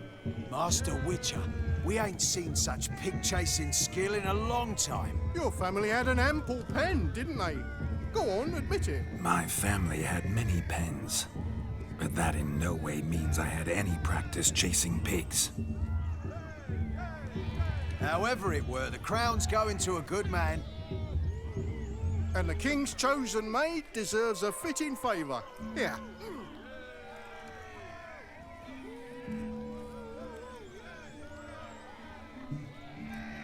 Master Witcher, we ain't seen such pig-chasing skill in a long time. Your family had an ample pen, didn't they? Go on, admit it. My family had many pens, but that in no way means I had any practice chasing pigs. However it were, the crown's going to a good man. And the king's chosen maid deserves a fitting favour. Here.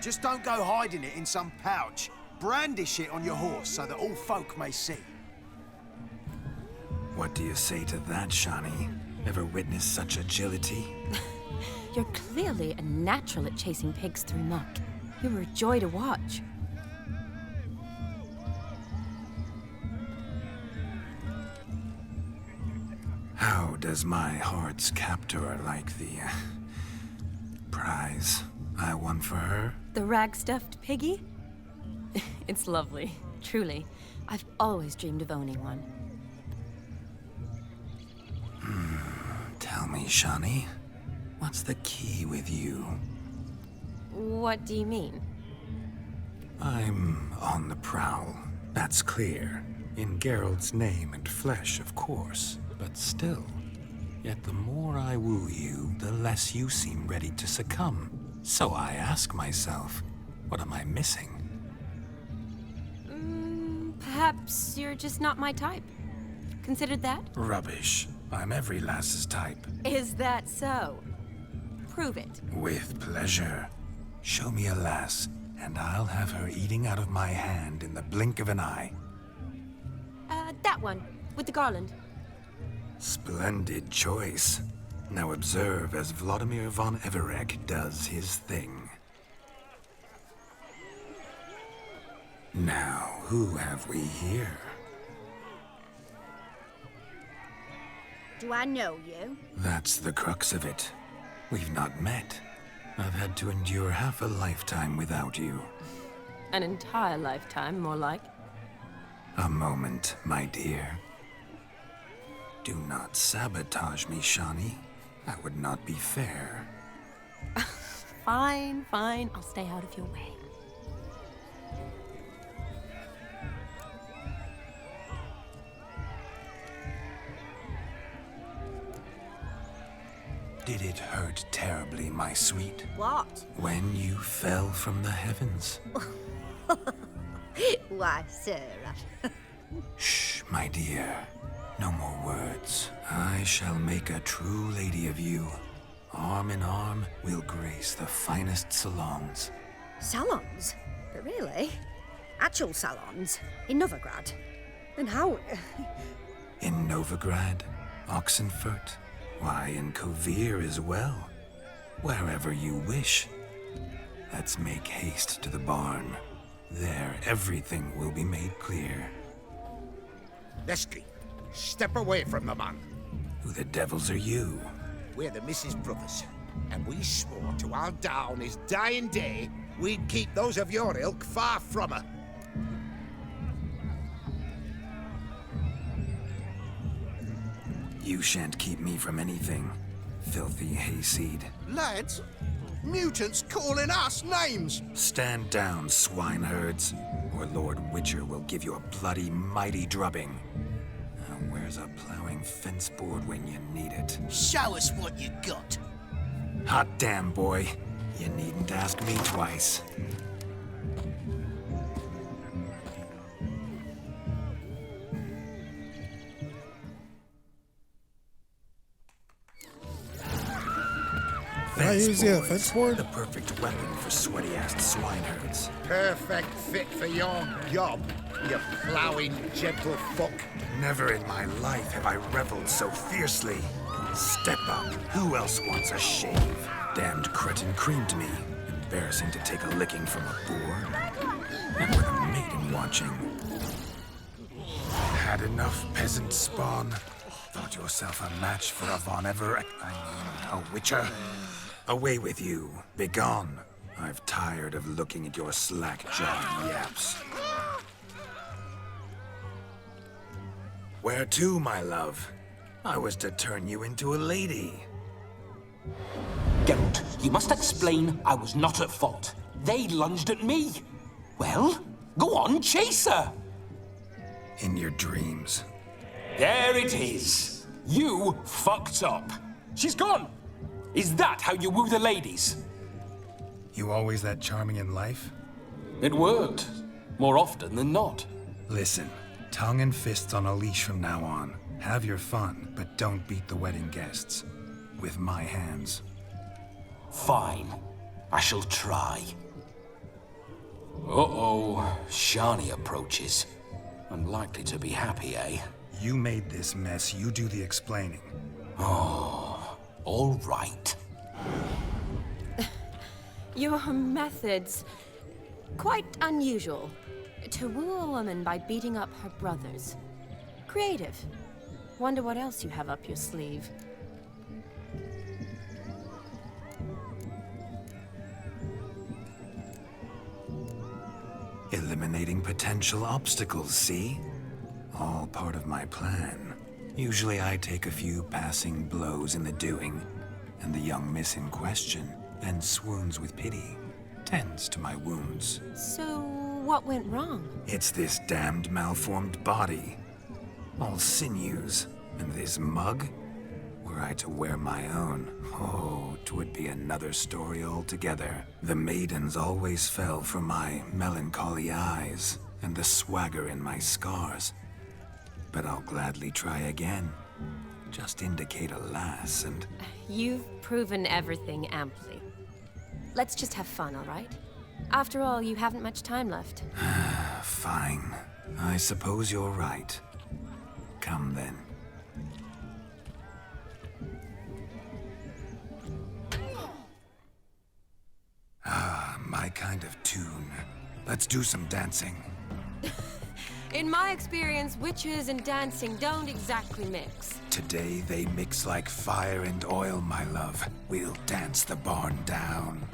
Just don't go hiding it in some pouch. Brandish it on your horse so that all folk may see. What do you say to that, Shani? Ever witnessed such agility? You're clearly a natural at chasing pigs through muck. You were a joy to watch. How does my heart's captor like the prize I won for her? The rag-stuffed piggy? It's lovely, truly. I've always dreamed of owning one. Tell me, Shani, what's the key with you? What do you mean? I'm on the prowl, that's clear. In Geralt's name and flesh, of course, but still. Yet the more I woo you, the less you seem ready to succumb. So I ask myself, what am I missing? Perhaps you're just not my type. Considered that? Rubbish. I'm every lass's type. Is that so? Prove it. With pleasure. Show me a lass, and I'll have her eating out of my hand in the blink of an eye. That one, with the garland. Splendid choice. Now observe as Vladimir von Everec does his thing. Now, who have we here? Do I know you? That's the crux of it. We've not met. I've had to endure half a lifetime without you. An entire lifetime, more like. A moment, my dear. Do not sabotage me, Shani. That would not be fair. Fine, fine. I'll stay out of your way. Did it hurt terribly, my sweet? What? When you fell from the heavens? Why, Sarah. Shh, my dear. No more words. I shall make a true lady of you. Arm in arm, we'll grace the finest salons. Salons? But really? Actual salons? In Novigrad? Then how... In Novigrad, Oxenfurt, why, in Kovir as well. Wherever you wish. Let's make haste to the barn. There, everything will be made clear. Lesky, step away from the man. Who the devils are you? We're the Mrs. Brothers, and we swore to our da on his dying day we'd keep those of your ilk far from her. You shan't keep me from anything, filthy hayseed. Lads, mutants calling us names. Stand down, swineherds, or Lord Witcher will give you a bloody mighty drubbing. Now, where's a plowing fence board when you need it? Show us what you got. Hot damn, boy. You needn't ask me twice. Can I use the fence board? The perfect weapon for sweaty-assed swineherds. Perfect fit for your job, you plowing gentle fuck. Never in my life have I reveled so fiercely. Step up. Who else wants a shave? Damned cretin creamed me. Embarrassing to take a licking from a boor. And with a maiden watching. Had enough, peasant spawn. Thought yourself a match for a Von Everett. A Witcher. Away with you. Begone. I've tired of looking at your slack-jawed yaps. Where to, my love? I was to turn you into a lady. Geralt, you must explain I was not at fault. They lunged at me. Well, go on, chase her. In your dreams. There it is. You fucked up. She's gone. Is that how you woo the ladies? You always that charming in life? It worked. More often than not. Listen, tongue and fists on a leash from now on. Have your fun, but don't beat the wedding guests. With my hands. Fine. I shall try. Uh-oh. Shani approaches. Unlikely to be happy, eh? You made this mess. You do the explaining. Oh, all right. Your methods... quite unusual. To woo a woman by beating up her brothers. Creative. Wonder what else you have up your sleeve. Eliminating potential obstacles, see? All part of my plan. Usually I take a few passing blows in the doing, and the young miss in question then swoons with pity, tends to my wounds. So, what went wrong? It's this damned malformed body. All sinews, and this mug? Were I to wear my own, oh, 'twould be another story altogether. The maidens always fell for my melancholy eyes, and the swagger in my scars. But I'll gladly try again. Just indicate a lass and... You've proven everything amply. Let's just have fun, all right? After all, you haven't much time left. Fine. I suppose you're right. Come then. Ah, my kind of tune. Let's do some dancing. In my experience, witches and dancing don't exactly mix. Today they mix like fire and oil, my love. We'll dance the barn down.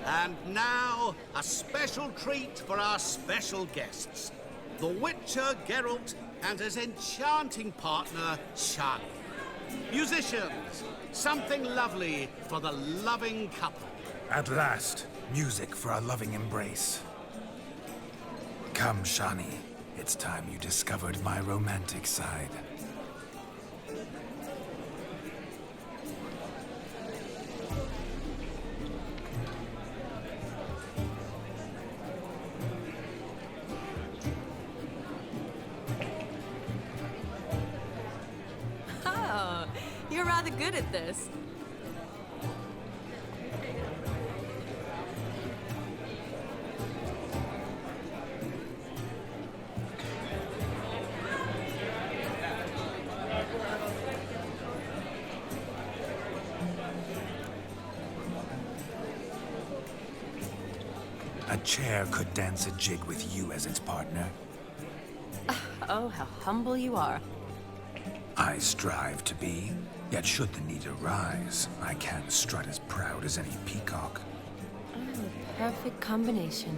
And now, a special treat for our special guests. The Witcher Geralt and his enchanting partner, Shani. Musicians, something lovely for the loving couple. At last, music for a loving embrace. Come, Shani. It's time you discovered my romantic side. Oh, you're rather good at this. A chair could dance a jig with you as its partner. Oh, how humble you are. I strive to be, yet should the need arise, I can strut as proud as any peacock. Oh, perfect combination.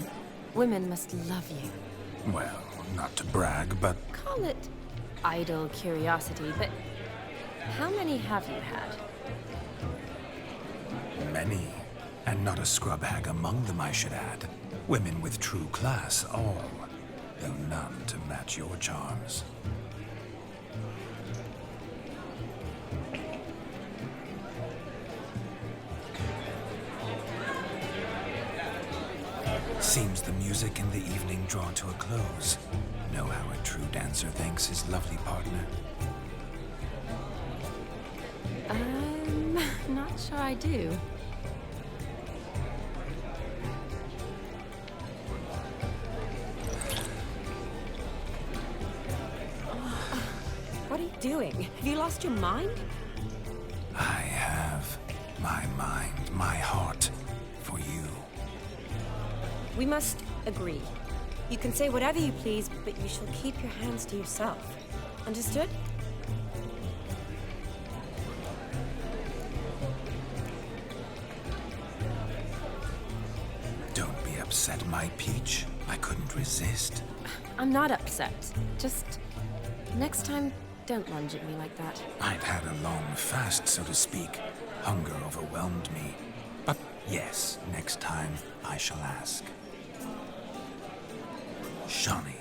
Women must love you. Well, not to brag, but Call it idle curiosity, but how many have you had? many. And not a scrub hag among them, I should add. Women with true class, all. Though none to match your charms. Seems the music in the evening draw to a close. Know how a true dancer thanks his lovely partner. Not sure I do. What are you doing? Have you lost your mind? I have my mind, my heart for you. We must agree. You can say whatever you please, but you shall keep your hands to yourself. Understood? Don't be upset, my peach. I couldn't resist. I'm not upset. Just next time, don't lunge at me like that. I'd had a long fast, so to speak. Hunger overwhelmed me. But yes, next time I shall ask. Shani,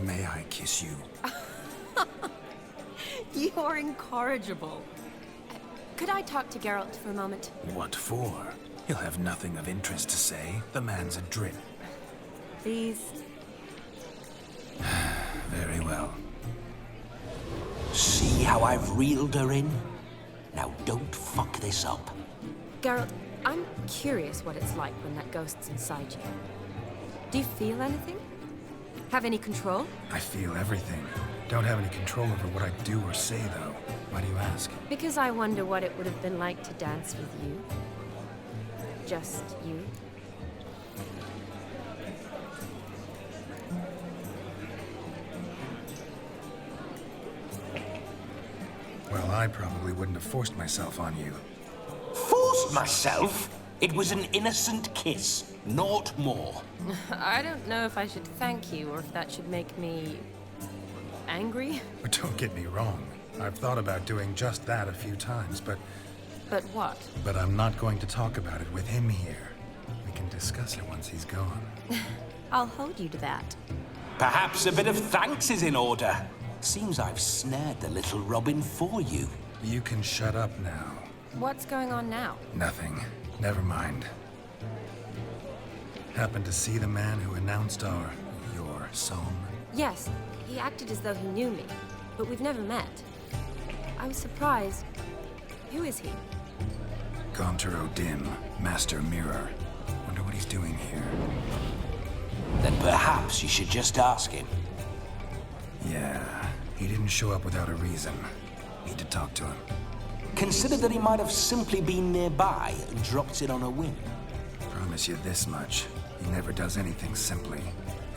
may I kiss you? You're incorrigible. Could I talk to Geralt for a moment? What for? He'll have nothing of interest to say. The man's adrift. Please. Very well. See how I've reeled her in? Now don't fuck this up. Geralt, I'm curious what it's like when that ghost's inside you. Do you feel anything? Have any control? I feel everything. Don't have any control over what I do or say, though. Why do you ask? Because I wonder what it would have been like to dance with you. Just you. Well, I probably wouldn't have forced myself on you. Forced myself? It was an innocent kiss, naught more. I don't know if I should thank you or if that should make me angry. But don't get me wrong. I've thought about doing just that a few times, but But what? But I'm not going to talk about it with him here. We can discuss it once he's gone. I'll hold you to that. Perhaps a bit of thanks is in order. Seems I've snared the little Robin for you. You can shut up now. What's going on now? Nothing. Never mind. Happened to see the man who announced your song? Yes, he acted as though he knew me, but we've never met. I was surprised. Who is he? Gaunter O'Dim, Master Mirror. Wonder what he's doing here. Then perhaps you should just ask him. Yeah, he didn't show up without a reason. Need to talk to him. Consider that he might have simply been nearby and dropped it on a whim. Promise you this much. He never does anything simply,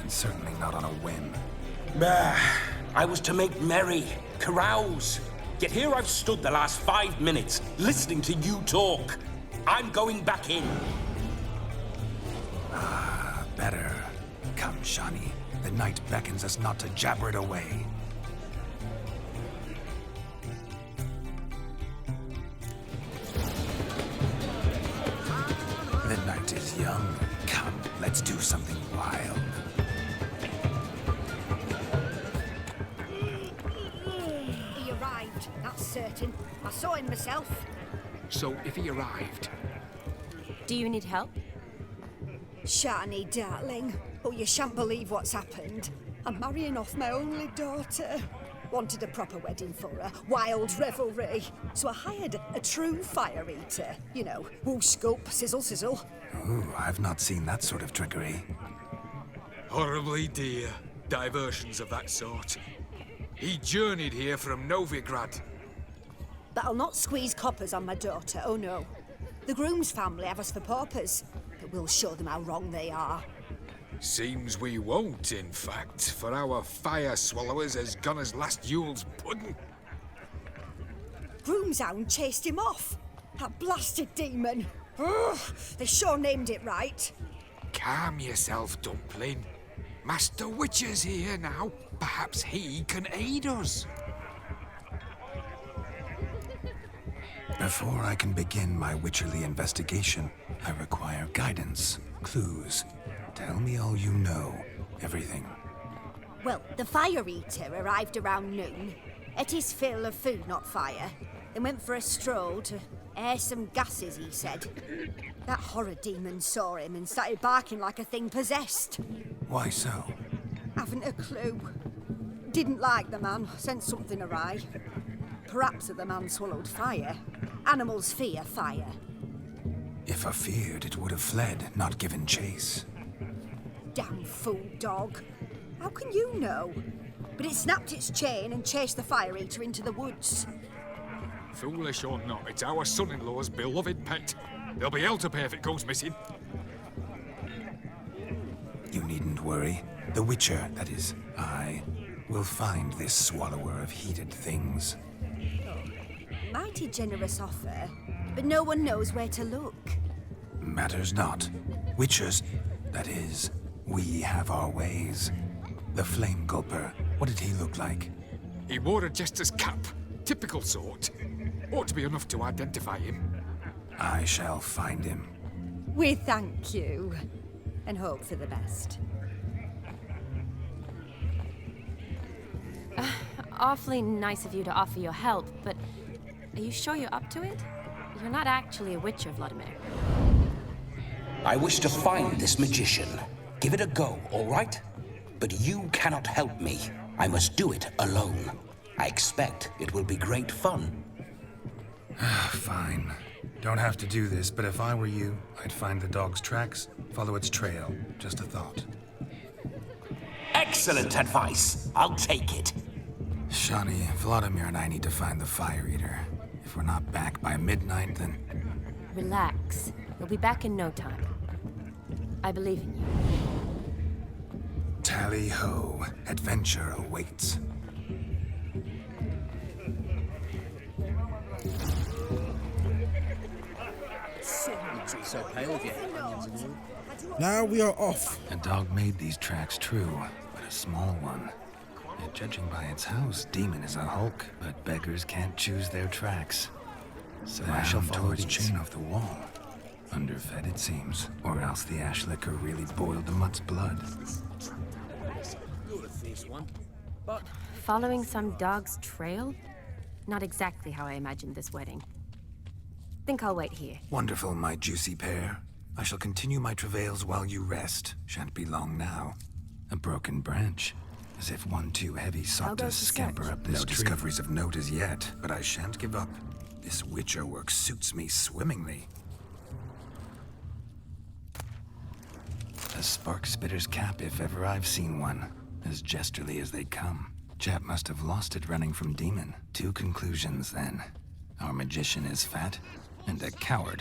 and certainly not on a whim. Bah! I was to make merry, carouse. Yet here I've stood the last 5 minutes, listening to you talk. I'm going back in. Ah, better. Come, Shani. The night beckons us not to jabber it away. The night is young. Come, let's do something wild. He arrived, that's certain. I saw him myself. So if he arrived... Do you need help? Shani, darling. Oh, you shan't believe what's happened. I'm marrying off my only daughter. Wanted a proper wedding for her, wild revelry. So I hired a true fire eater. You know, whoosh, scoop, sizzle, sizzle. Ooh, I've not seen that sort of trickery. Horribly dear diversions of that sort. He journeyed here from Novigrad. But I'll not squeeze coppers on my daughter, oh no. The groom's family have us for paupers, but we'll show them how wrong they are. Seems we won't, in fact, for our fire swallowers has gone as last Yule's pudding. Groom's hound chased him off. That blasted demon. Ugh, they sure named it right. Calm yourself, Dumpling. Master Witcher's here now. Perhaps he can aid us. Before I can begin my witcherly investigation, I require guidance, clues. Tell me all you know. Everything. Well, the fire eater arrived around noon, ate his fill of food, not fire, then went for a stroll to air some gases, he said. That horror demon saw him and started barking like a thing possessed. Why so? Haven't a clue. Didn't like the man, sent something awry. Perhaps the man swallowed fire. Animals fear fire. If I feared, it would have fled, not given chase. Damn fool dog. How can you know? But it snapped its chain and chased the fire eater into the woods. Foolish or not, it's our son-in-law's beloved pet. There'll be hell to pay if it goes missing. You needn't worry. The Witcher, that is, I, will find this swallower of heated things. Mighty generous offer, but no one knows where to look. Matters not. Witchers, that is, we have our ways. The Flame Gulper, what did he look like? He wore a jester's cap. Typical sort. Ought to be enough to identify him. I shall find him. We thank you, and hope for the best. Awfully nice of you to offer your help, but are you sure you're up to it? You're not actually a witcher, Vladimir. I wish to find this magician. Give it a go, all right? But you cannot help me. I must do it alone. I expect it will be great fun. Fine. Don't have to do this, but if I were you, I'd find the dog's tracks, follow its trail. Just a thought. Excellent advice. I'll take it. Shani, Vladimir and I need to find the fire eater. If we're not back by midnight, then... Relax. You'll be back in no time. I believe in you. Tally-ho. Adventure awaits. So pale with your onions and all. Now we are off. A dog made these tracks true, but a small one. Yet judging by its house, Demon is a hulk, but beggars can't choose their tracks. So I shall follow the chain off the wall. Underfed, it seems, or else the ash liquor really boiled the mutt's blood. You're a fierce one. But following some dog's trail? Not exactly how I imagined this wedding. Think I'll wait here. Wonderful, my juicy pair. I shall continue my travails while you rest. Shan't be long now. A broken branch. As if one too heavy How sought goes to the scamper search? up this tree. No discoveries of note as yet, but I shan't give up. This Witcher work suits me swimmingly. A spark spitter's cap, if ever I've seen one. As jesterly as they come. Chap must have lost it running from Demon. 2 conclusions, then. Our magician is fat, and a coward.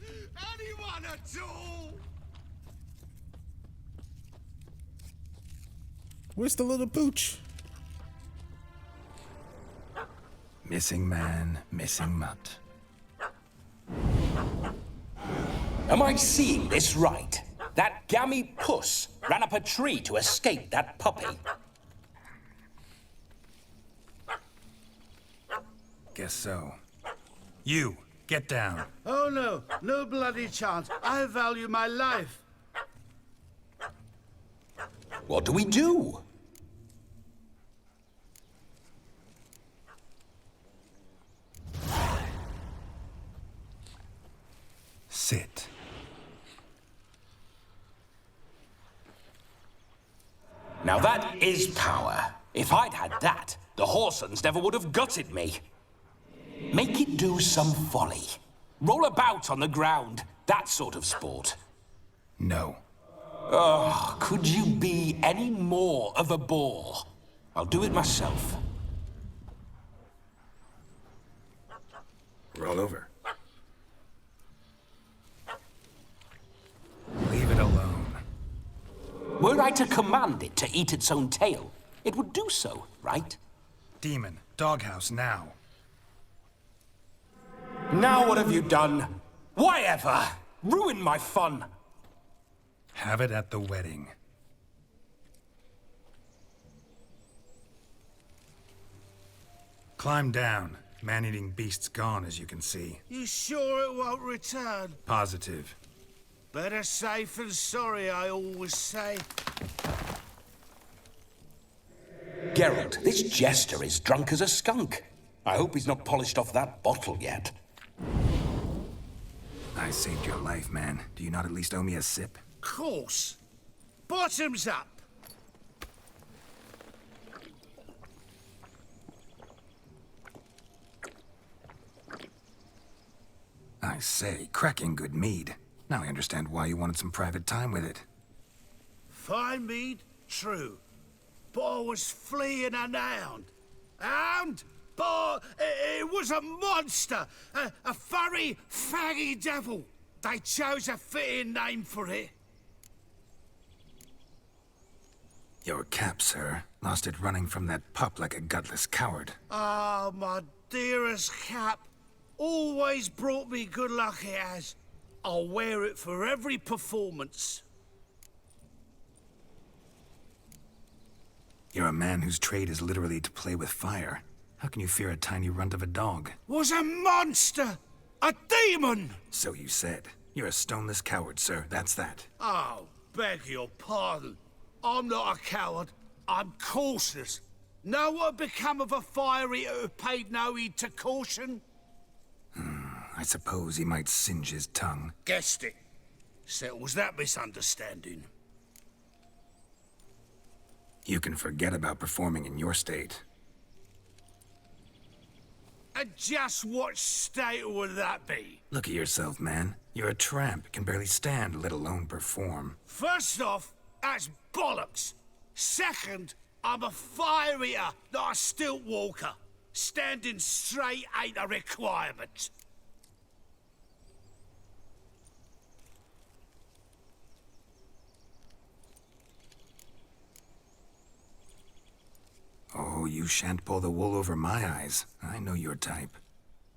Anyone at all? Where's the little pooch? Missing man, missing mutt. Am I seeing this right? That gammy puss ran up a tree to escape that puppy. Guess so. You, get down. Oh no, no bloody chance. I value my life. What do we do? Sit. Now that is power. If I'd had that, the Horsons never would have gutted me. Make it do some folly. Roll about on the ground. That sort of sport. No. Oh, could you be any more of a bore? I'll do it myself. Roll over. Leave it alone. Were I to command it to eat its own tail, it would do so, right? Demon, doghouse now. Now what have you done? Why ever? Ruin my fun. Have it at the wedding. Climb down. Man-eating beast's gone, as you can see. You sure it won't return? Positive. Better safe than sorry, I always say. Geralt, this jester is drunk as a skunk. I hope he's not polished off that bottle yet. I saved your life, man. Do you not at least owe me a sip? Course. Bottoms up. I say, cracking good mead. Now I understand why you wanted some private time with it. Fine mead, true. But I was fleeing an hound. Hound? But it was a monster. A furry, faggy devil. They chose a fitting name for it. Your cap, sir. Lost it running from that pup like a gutless coward. Ah, my dearest cap. Always brought me good luck it has. I'll wear it for every performance. You're a man whose trade is literally to play with fire. How can you fear a tiny runt of a dog? Was a monster! A demon! So you said. You're a stoneless coward, sir. That's that. Oh, beg your pardon. I'm not a coward. I'm cautious. Know what become of a fire eater who paid no heed to caution? I suppose he might singe his tongue. Guessed it. Settles that misunderstanding. You can forget about performing in your state. And just what state would that be? Look at yourself, man. You're a tramp, can barely stand, let alone perform. First off, that's bollocks. Second, I'm a fire eater, not a stilt walker. Standing straight ain't a requirement. Oh, you shan't pull the wool over my eyes. I know your type.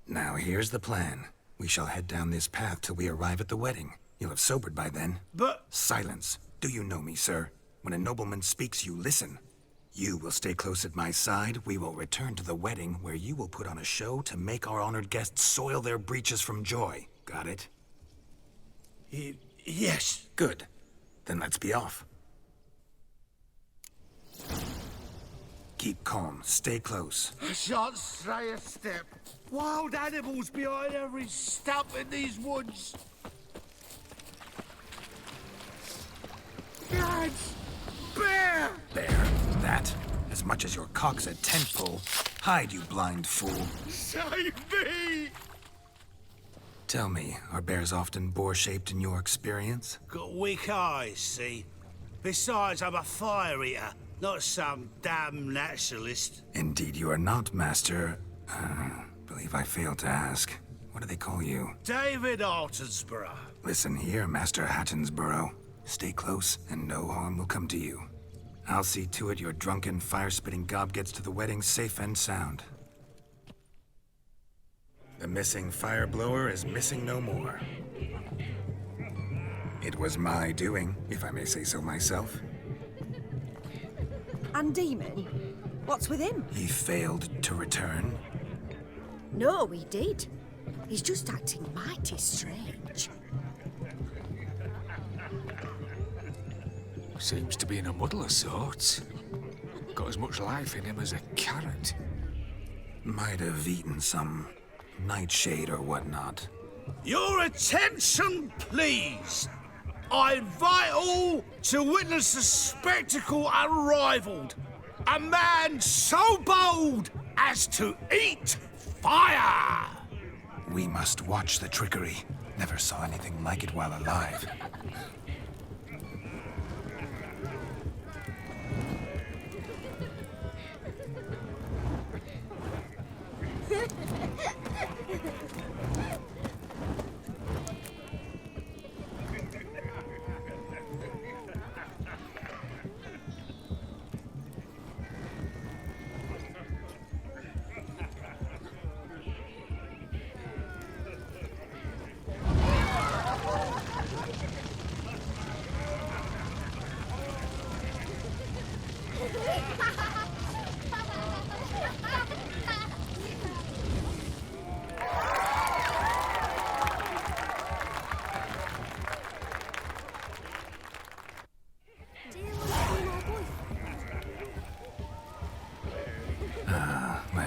Now, here's the plan. We shall head down this path till we arrive at the wedding. You'll have sobered by then. But... Silence. Do you know me, sir? When a nobleman speaks, you listen. You will stay close at my side. We will return to the wedding, where you will put on a show to make our honored guests soil their breeches from joy. Got it? Yes. Good. Then let's be off. Keep calm. Stay close. I shan't stray a step. Wild animals behind every stump in these woods. Lads! Bear! Bear? that. As much as your cock's a tent pole. Hide, you blind fool. Save me! Tell me, are bears often boar-shaped in your experience? Got weak eyes, see? Besides, I'm a fire eater, not some damn naturalist. Indeed you are not, Master. Believe I failed to ask. What do they call you? David Altonsborough. Listen here, Master Hattonsborough. Stay close, and no harm will come to you. I'll see to it your drunken, fire-spitting gob gets to the wedding safe and sound. The missing fire blower is missing no more. It was my doing, if I may say so myself. And Demon? What's with him? He failed to return. No, he did. He's just acting mighty strange. Seems to be in a muddle of sorts. Got as much life in him as a carrot. Might have eaten some nightshade or whatnot. Your attention, please! I invite all to witness a spectacle unrivaled. A man so bold as to eat fire! We must watch the trickery. Never saw anything like it while alive.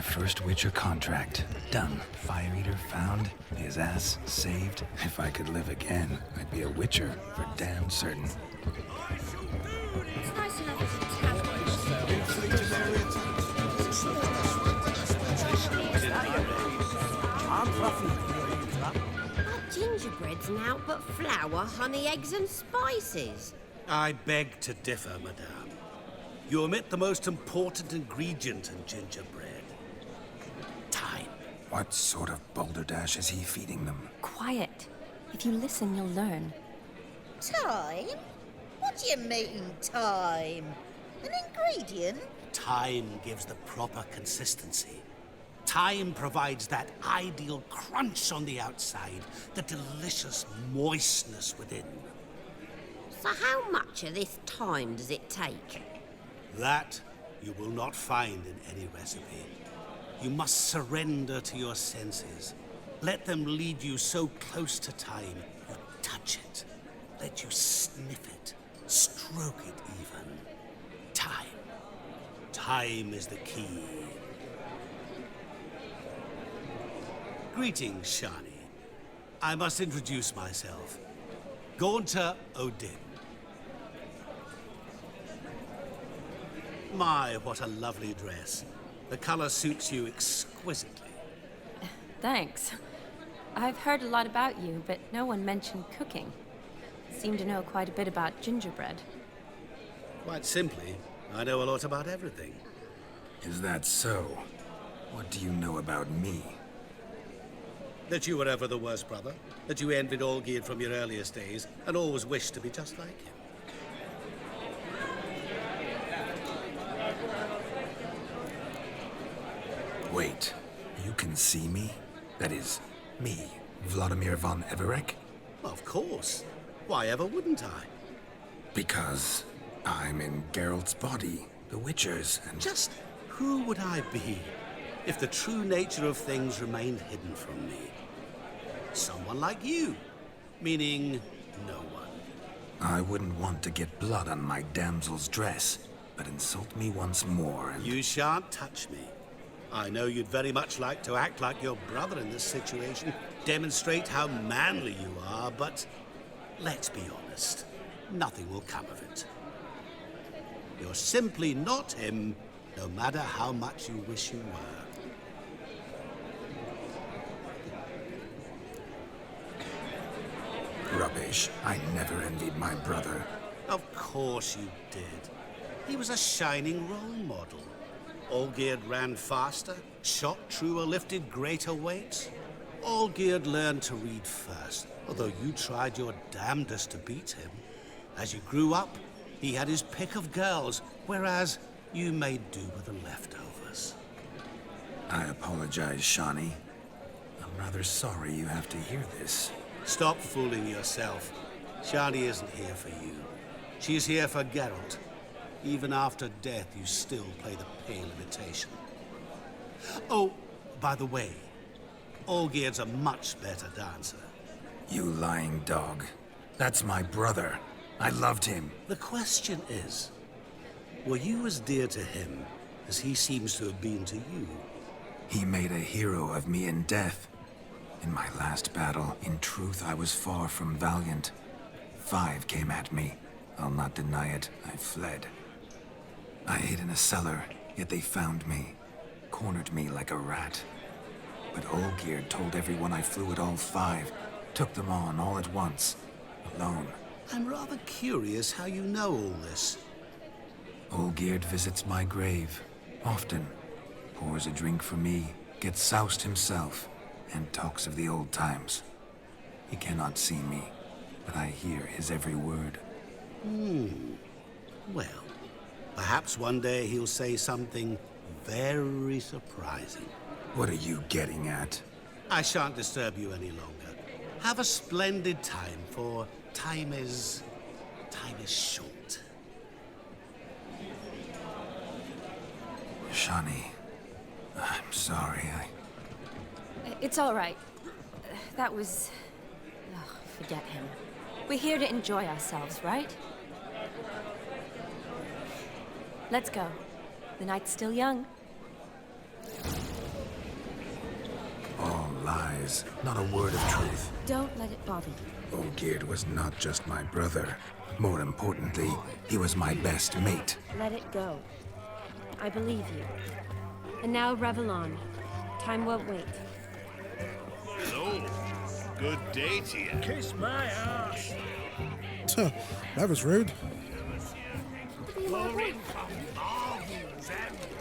First Witcher contract. Done. Fire Eater found. His ass saved. If I could live again, I'd be a Witcher for damn certain. Not gingerbread's now, but flour, honey, eggs, and spices. I beg to differ, madame. You omit the most important ingredient in gingerbread. Time. What sort of balderdash is he feeding them? Quiet. If you listen, you'll learn. Time? What do you mean, time? An ingredient? Time gives the proper consistency. Time provides that ideal crunch on the outside, the delicious moistness within. So how much of this time does it take? That you will not find in any recipe. You must surrender to your senses. Let them lead you so close to time, you touch it. Let you sniff it, stroke it even. Time. Time is the key. Greetings, Shani. I must introduce myself. Gaunter Odin. My, what a lovely dress. The color suits you exquisitely. Thanks. I've heard a lot about you, but no one mentioned cooking. Seem to know quite a bit about gingerbread. Quite simply, I know a lot about everything. Is that so? What do you know about me? That you were ever the worst brother, that you envied Olgierd from your earliest days, and always wished to be just like him. Wait, you can see me? That is, me, Vladimir von Everec? Of course. Why ever wouldn't I? Because I'm in Geralt's body, the Witcher's, and... Just who would I be if the true nature of things remained hidden from me? Someone like you, meaning no one. I wouldn't want to get blood on my damsel's dress, but insult me once more and... You shan't touch me. I know you'd very much like to act like your brother in this situation, demonstrate how manly you are, but let's be honest, nothing will come of it. You're simply not him, no matter how much you wish you were. Rubbish. I never envied my brother. Of course you did. He was a shining role model. Olgierd ran faster, shot truer, lifted greater weights. Olgierd learned to read first, although you tried your damnedest to beat him. As you grew up, he had his pick of girls, whereas you made do with the leftovers. I apologize, Shawnee. I'm rather sorry you have to hear this. Stop fooling yourself. Shani isn't here for you. She's here for Geralt. Even after death, you still play the pale imitation. Oh, by the way, Olgierd's a much better dancer. You lying dog. That's my brother. I loved him. The question is, were you as dear to him as he seems to have been to you? He made a hero of me in death. In my last battle, in truth, I was far from valiant. 5 came at me. I'll not deny it. I fled. I hid in a cellar, yet they found me. Cornered me like a rat. But Olgierd told everyone I flew at all 5. Took them on all at once. Alone. I'm rather curious how you know all this. Olgierd visits my grave. Often. Pours a drink for me. Gets soused himself. And talks of the old times. He cannot see me, but I hear his every word. Well, perhaps one day he'll say something very surprising. What are you getting at? I shan't disturb you any longer. Have a splendid time, for time is short. Shawnee, I'm sorry, It's all right. That was... Oh, forget him. We're here to enjoy ourselves, right? Let's go. The night's still young. All lies, not a word of truth. Don't let it bother you. Olgierd was not just my brother. More importantly, he was my best mate. Let it go. I believe you. And now revel on. Time won't wait. Hello. Good day to you. Kiss my ass. That was rude.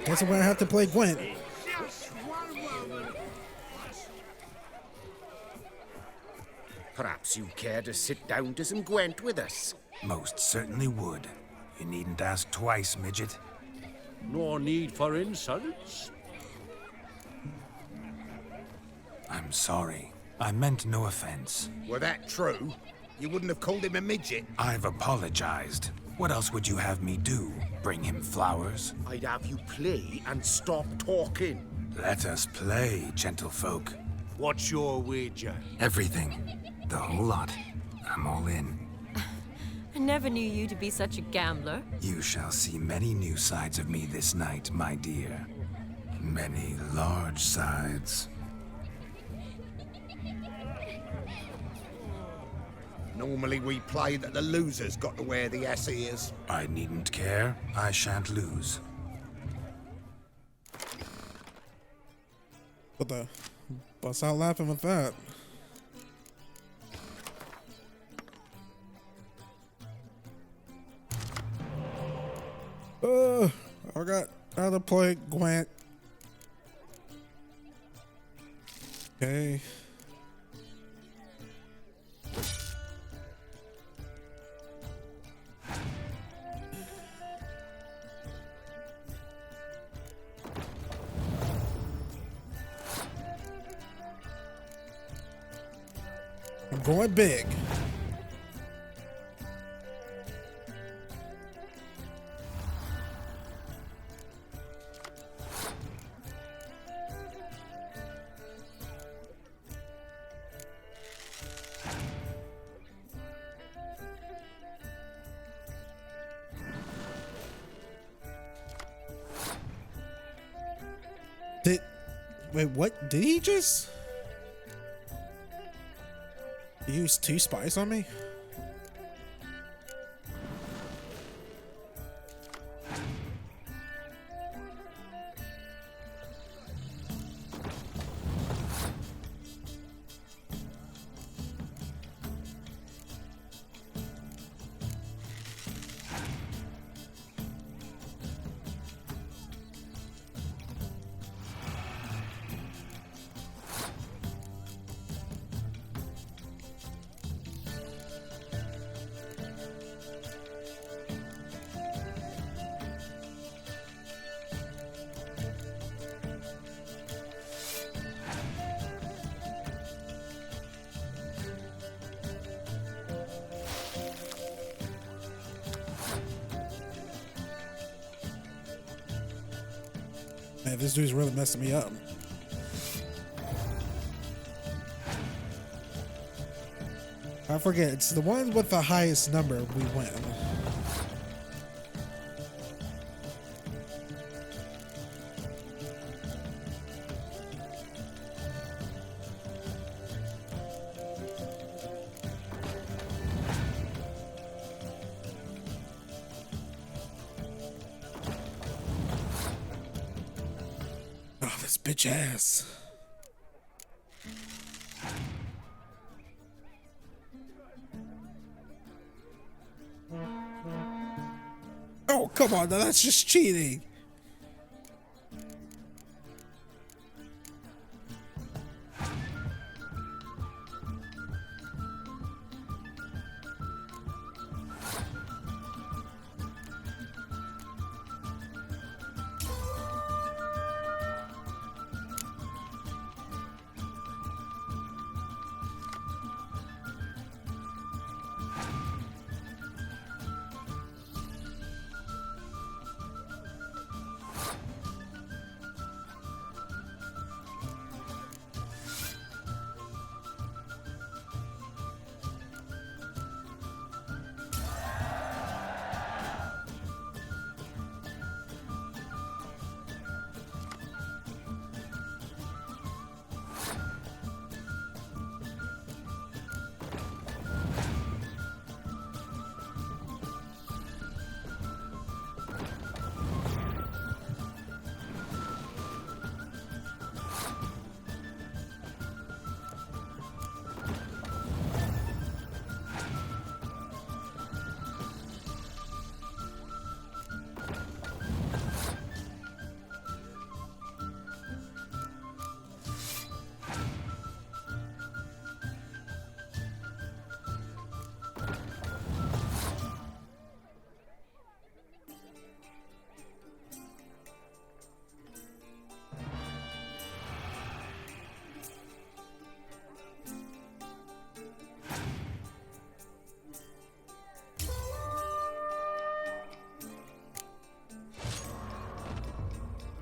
Guess I'm gonna have to play Gwent. Perhaps you care to sit down to some Gwent with us? Most certainly would. You needn't ask twice, midget. No need for insults. I'm sorry. I meant no offense. Were that true, you wouldn't have called him a midget. I've apologized. What else would you have me do? Bring him flowers? I'd have you play and stop talking. Let us play, gentlefolk. What's your wager? Everything. The whole lot. I'm all in. I never knew you to be such a gambler. You shall see many new sides of me this night, my dear. Many large sides. Normally we play that the loser's got to wear the ass ears. I needn't care. I shan't lose. What the? Bust out laughing with that. I got how to play Gwent. Okay. I'm going big. Wait, what? Did he just use 2 spies on me? Man, this dude's really messing me up. I forget, it's the one with the highest number we win. Oh, this bitch ass. Oh, come on, now that's just cheating.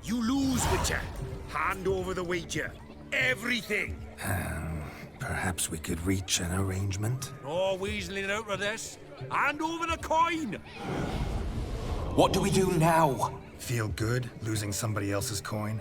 You lose, Witcher. Hand over the wager. Everything. Perhaps we could reach an arrangement? No weaseling out of this. Hand over the coin! What do we do now? Feel good losing somebody else's coin?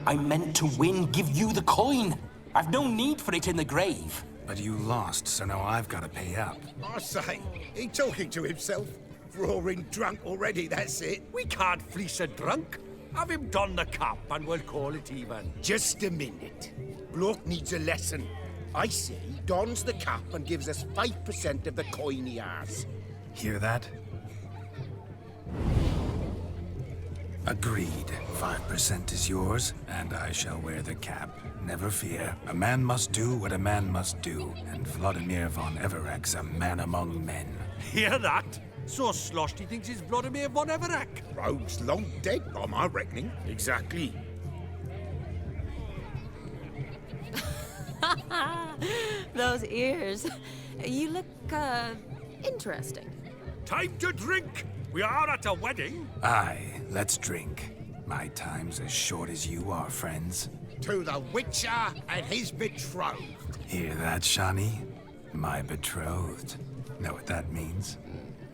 I meant to win, give you the coin. I've no need for it in the grave. But you lost, so now I've got to pay up. I say, he talking to himself. Roaring drunk already, that's it. We can't fleece a drunk. Have him don the cap and we'll call it even. Just a minute. Bloke needs a lesson. I say he dons the cap and gives us 5% of the coin he has. Hear that? Agreed. 5% is yours, and I shall wear the cap. Never fear. A man must do what a man must do, and Vladimir von Everek's a man among men. Hear that? So sloshed he thinks he's Vladimir von Everek. Rogue's long dead, by my reckoning. Exactly. Those ears. You look, interesting. Time to drink! We are at a wedding. Aye, let's drink. My time's as short as you are, friends. To the Witcher and his betrothed. Hear that, Shani? My betrothed. Know what that means?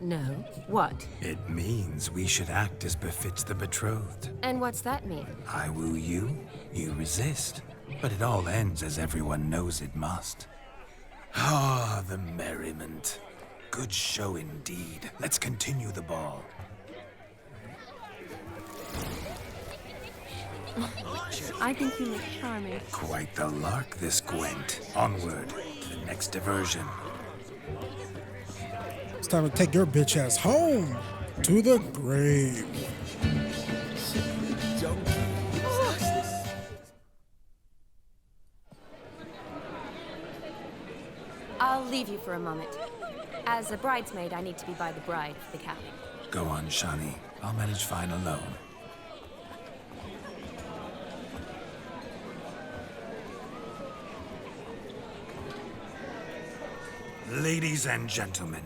No. What? It means we should act as befits the betrothed. And what's that mean? I woo you, you resist. But it all ends as everyone knows it must. Ah, the merriment. Good show indeed. Let's continue the ball. I think you look charming. Quite the lark, this Gwent. Onward to the next diversion. It's time to take your bitch ass home to the grave. I'll leave you for a moment. As a bridesmaid, I need to be by the bride for the cap. Go on, Shani. I'll manage fine alone. Ladies and gentlemen,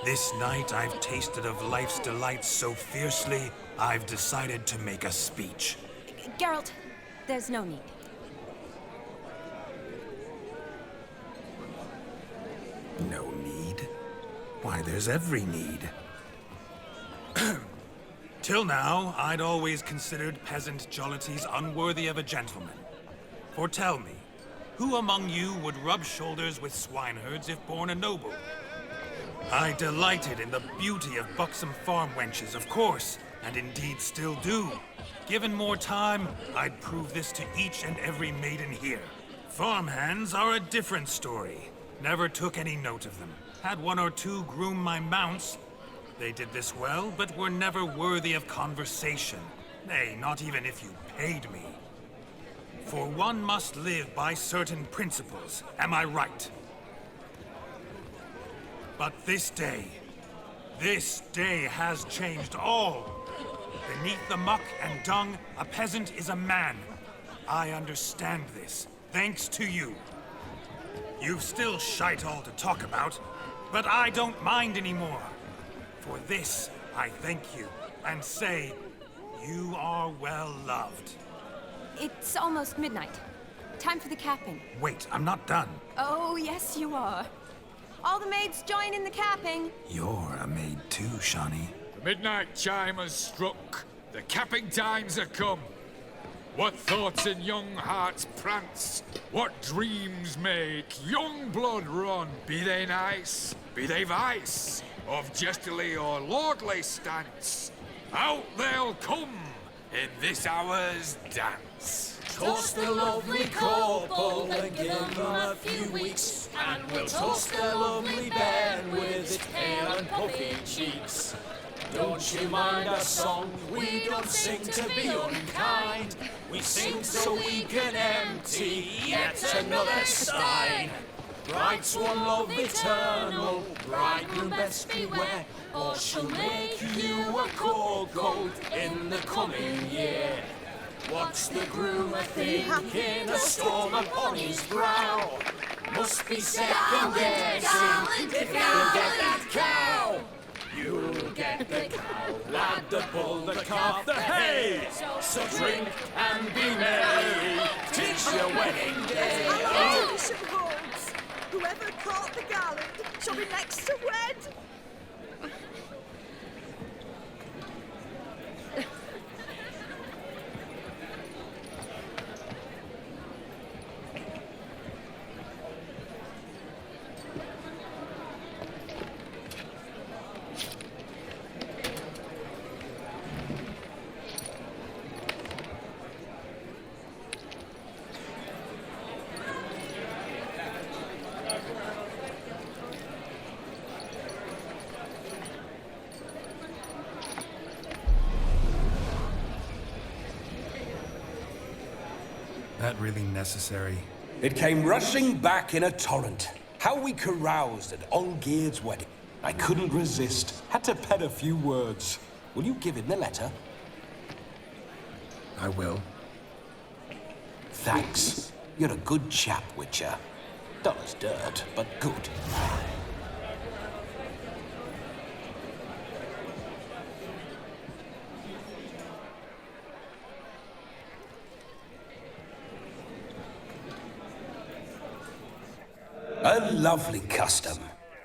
this night I've tasted of life's delights so fiercely, I've decided to make a speech. Geralt, there's no need. No need? Why, there's every need. Till now, I'd always considered peasant jollities unworthy of a gentleman. For tell me, who among you would rub shoulders with swineherds if born a noble? I delighted in the beauty of buxom farm wenches, of course, and indeed still do. Given more time, I'd prove this to each and every maiden here. Farmhands are a different story. Never took any note of them. Had one or two groom my mounts. They did this well, but were never worthy of conversation. Nay, not even if you paid me. For one must live by certain principles, am I right? But this day has changed all. Beneath the muck and dung, a peasant is a man. I understand this, thanks to you. You've still shite all to talk about, but I don't mind anymore. For this, I thank you, and say, you are well loved. It's almost midnight. Time for the capping. Wait, I'm not done. Oh, yes, you are. All the maids join in the capping. You're a maid too, Shawnee. The midnight chime has struck. The capping times are come. What thoughts in young hearts prance? What dreams make young blood run? Be they nice, be they vice, of jestily or lordly stance, out they'll come in this hour's dance. Toast the lovely couple and give them a few weeks, and we'll toast the lovely Ben with its pale and puffy cheeks. Don't you mind our song? We don't sing to be unkind. We sing so we can empty yet another stein. Bride's one love eternal, bridegroom best beware, or she'll make you a cold coat in the coming year. What's the groom a-thinking, a storm upon his brow? Must be second guessing if he'll get that cow. You'll get the cow, lad, the bull, the calf, the hay. So drink and be merry, 'tis your wedding day. Tradition holds. Whoever caught the garland shall be next to wed. That really necessary? It came rushing back in a torrent. How we caroused at Olgierd's wedding. I couldn't resist. Had to pen a few words. Will you give him the letter? I will. Thanks. You're a good chap, Witcher. Dull as dirt, but good. A lovely custom.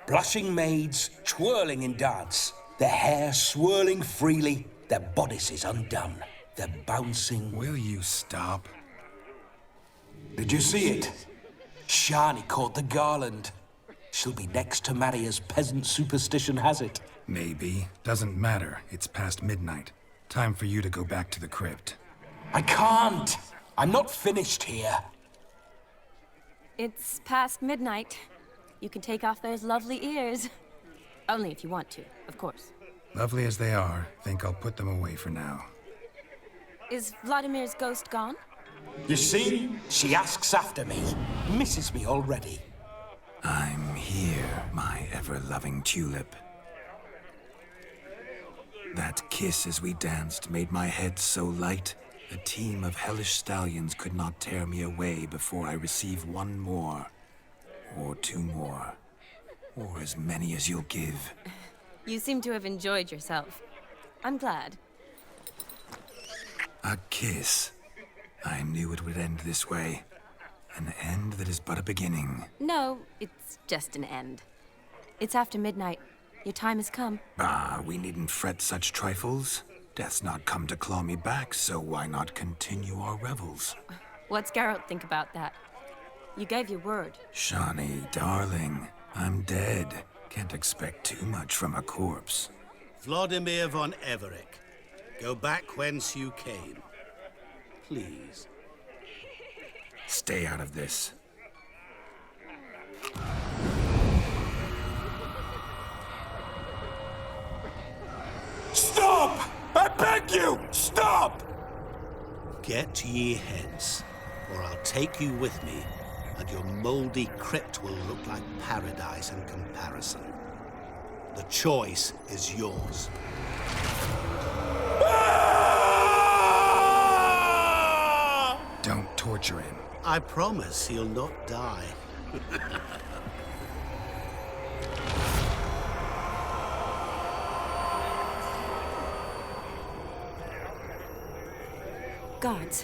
Blushing maids, twirling in dance, their hair swirling freely, their bodices undone, their bouncing... Will you stop? Did you see it? Shani caught the garland. She'll be next to marry as peasant superstition has it. Maybe. Doesn't matter. It's past midnight. Time for you to go back to the crypt. I can't. I'm not finished here. It's past midnight. You can take off those lovely ears. Only if you want to, of course. Lovely as they are, think I'll put them away for now. Is Vladimir's ghost gone? You see? She asks after me. Misses me already. I'm here, my ever-loving tulip. That kiss as we danced made my head so light. A team of hellish stallions could not tear me away before I receive one more. Or two more. Or as many as you'll give. You seem to have enjoyed yourself. I'm glad. A kiss. I knew it would end this way. An end that is but a beginning. No, it's just an end. It's after midnight. Your time has come. Ah, we needn't fret such trifles. Death's not come to claw me back, so why not continue our revels? What's Geralt think about that? You gave your word. Shawnee, darling, I'm dead. Can't expect too much from a corpse. Vladimir von Everec, go back whence you came. Please. Stay out of this. Stop! I beg you! Stop! Get ye hence, or I'll take you with me, and your mouldy crypt will look like paradise in comparison. The choice is yours. Don't torture him. I promise he'll not die. Gods,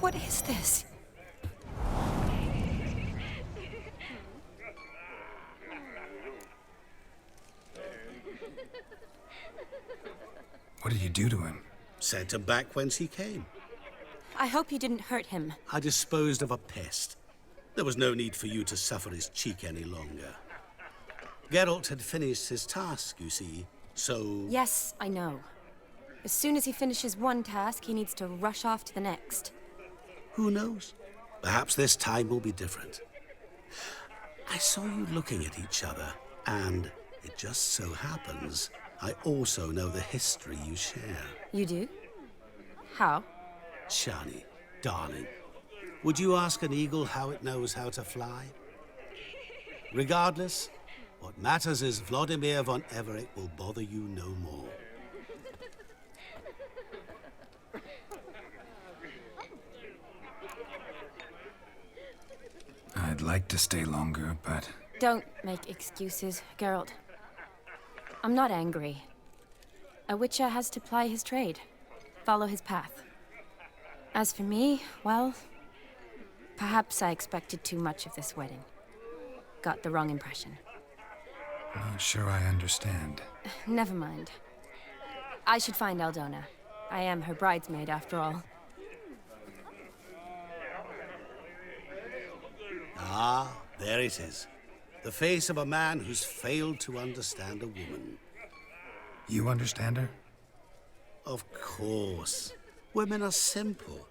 what is this? What did you do to him? Sent him back whence he came. I hope you didn't hurt him. I disposed of a pest. There was no need for you to suffer his cheek any longer. Geralt had finished his task, you see, so... Yes, I know. As soon as he finishes one task, he needs to rush off to the next. Who knows? Perhaps this time will be different. I saw you looking at each other, and it just so happens I also know the history you share. You do? How? Shani, darling, would you ask an eagle how it knows how to fly? Regardless, what matters is Vladimir von Everec will bother you no more. I'd like to stay longer, but... Don't make excuses, Geralt. I'm not angry. A witcher has to ply his trade, follow his path. As for me, well, perhaps I expected too much of this wedding. Got the wrong impression. Not sure I understand. Never mind. I should find Aldona. I am her bridesmaid, after all. Ah, there it is. The face of a man who's failed to understand a woman. You understand her? Of course. Women are simple.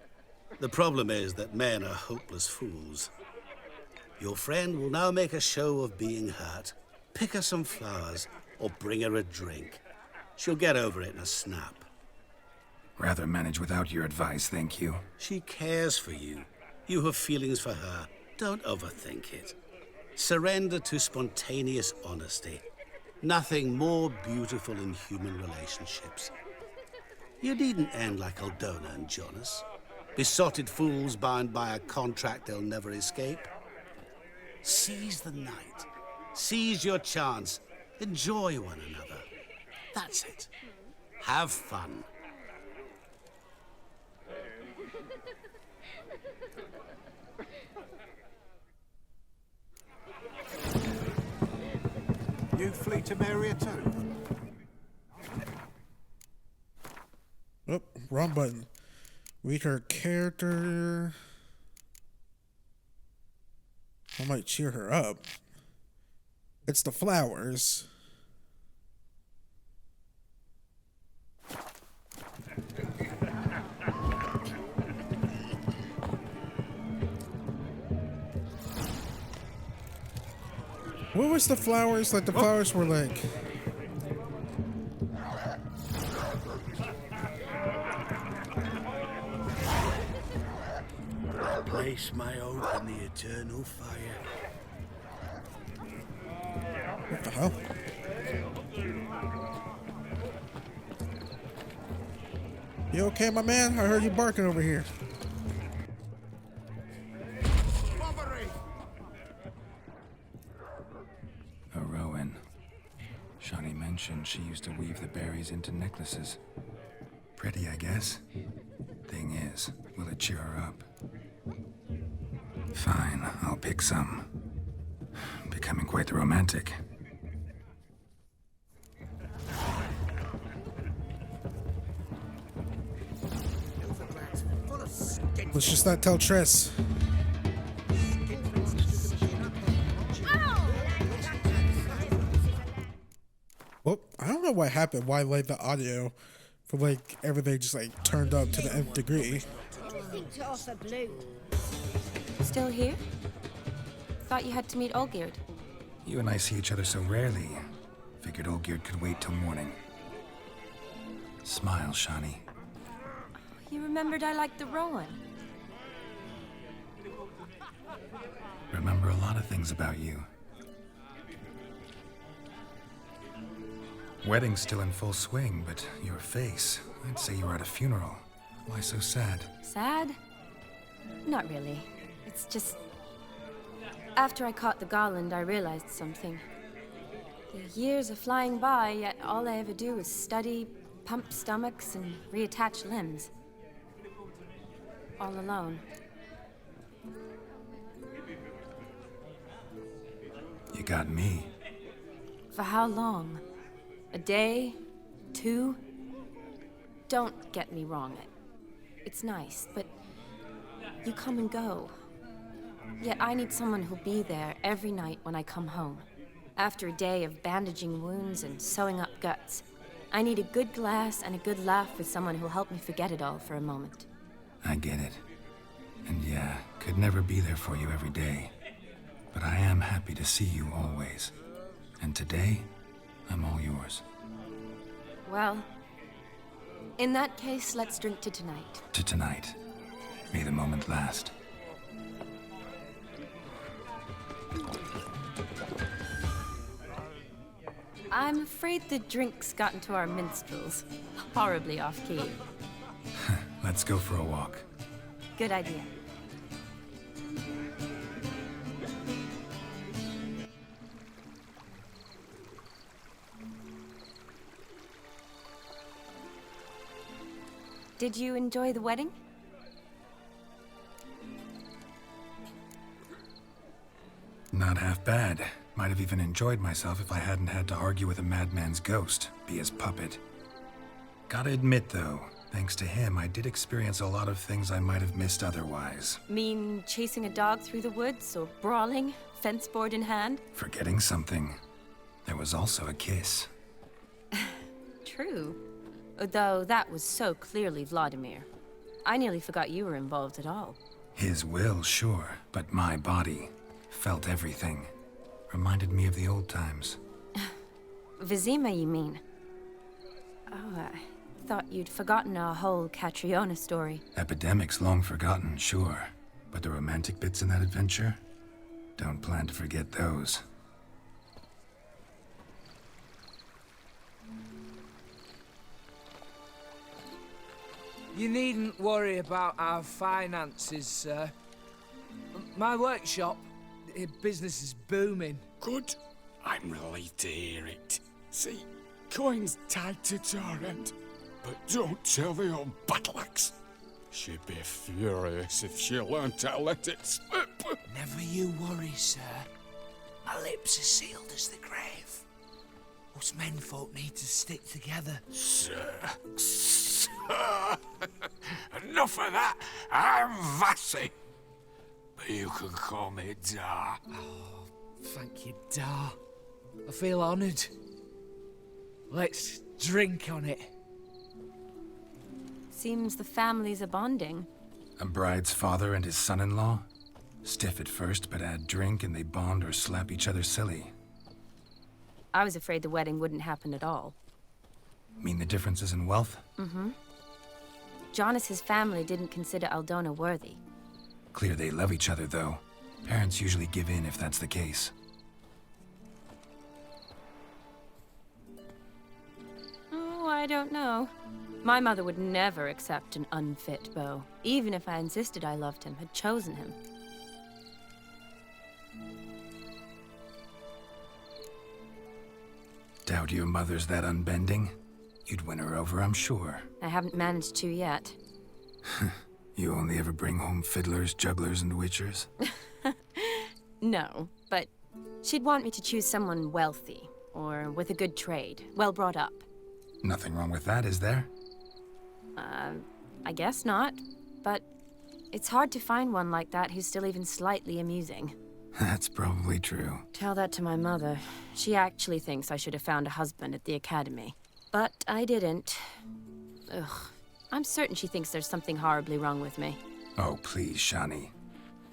The problem is that men are hopeless fools. Your friend will now make a show of being hurt, pick her some flowers, or bring her a drink. She'll get over it in a snap. Rather manage without your advice, thank you. She cares for you. You have feelings for her. Don't overthink it. Surrender to spontaneous honesty. Nothing more beautiful in human relationships. You needn't end like Aldona and Jonas. Besotted fools bound by a contract they'll never escape. Seize the night. Seize your chance. Enjoy one another. That's it. Have fun. You flee to marry her too? Oh, wrong button. Read her character. I might cheer her up. It's the flowers. What was the flowers? Like the flowers were like... Place my hope in the eternal fire. What the hell? You okay, my man? I heard you barking over here. A Rowan. Shawnee mentioned she used to weave the berries into necklaces. Pretty, I guess. Thing is, will it cheer her up? Fine, I'll pick some. Becoming quite the romantic. Let's just not tell Triss. Well, I don't know what happened. Why like the audio for like everything just like turned up to the nth degree. Still here? Thought you had to meet Olgierd. You and I see each other so rarely. Figured Olgierd could wait till morning. Smile, Shani. You remembered I liked the Rowan. Remember a lot of things about you. Wedding's still in full swing, but your face, I'd say you were at a funeral. Why so sad? Sad? Not really. It's just... After I caught the garland, I realized something. The years are flying by, yet all I ever do is study, pump stomachs, and reattach limbs. All alone. You got me. For how long? A day? 2? Don't get me wrong. It's nice, but you come and go. Yet I need someone who'll be there every night when I come home. After a day of bandaging wounds and sewing up guts, I need a good glass and a good laugh with someone who'll help me forget it all for a moment. I get it. And yeah, could never be there for you every day. But I am happy to see you always. And today, I'm all yours. Well, in that case, let's drink to tonight. To tonight. May the moment last. I'm afraid the drinks got into our minstrels. Horribly off-key. Let's go for a walk. Good idea. Did you enjoy the wedding? Not half bad. Might have even enjoyed myself if I hadn't had to argue with a madman's ghost, be his puppet. Gotta admit, though, thanks to him, I did experience a lot of things I might have missed otherwise. Mean chasing a dog through the woods, or brawling, fence board in hand? Forgetting something. There was also a kiss. True. Though that was so clearly Vladimir. I nearly forgot you were involved at all. His will, sure, but my body felt everything. Reminded me of the old times. Vizima, you mean? Oh, I thought you'd forgotten our whole Catriona story. Epidemics long forgotten, sure. But the romantic bits in that adventure? Don't plan to forget those. You needn't worry about our finances, sir. My workshop, business is booming. Good. I'm relieved to hear it. See, coin's tied to Torrent, but don't tell the old battle axe. She'd be furious if she learned to let it slip. Never you worry, sir. My lips are sealed as the grave. Us menfolk need to stick together. Sir. Enough of that. I'm Vassy. But you can call me Dar. Oh, thank you, Dar. I feel honoured. Let's drink on it. Seems the families are bonding. A bride's father and his son-in-law? Stiff at first, but add drink and they bond or slap each other silly. I was afraid the wedding wouldn't happen at all. Mean the differences in wealth? Mm-hmm. Jonas's family didn't consider Aldona worthy. Clear they love each other, though. Parents usually give in if that's the case. Oh, I don't know. My mother would never accept an unfit beau, even if I insisted I loved him, had chosen him. Doubt your mother's that unbending? You'd win her over, I'm sure. I haven't managed to yet. You only ever bring home fiddlers, jugglers, and witchers? No, but she'd want me to choose someone wealthy, or with a good trade, well brought up. Nothing wrong with that, is there? I guess not, but it's hard to find one like that who's still even slightly amusing. That's probably true. Tell that to my mother. She actually thinks I should have found a husband at the academy. But I didn't. Ugh. I'm certain she thinks there's something horribly wrong with me. Oh, please, Shani.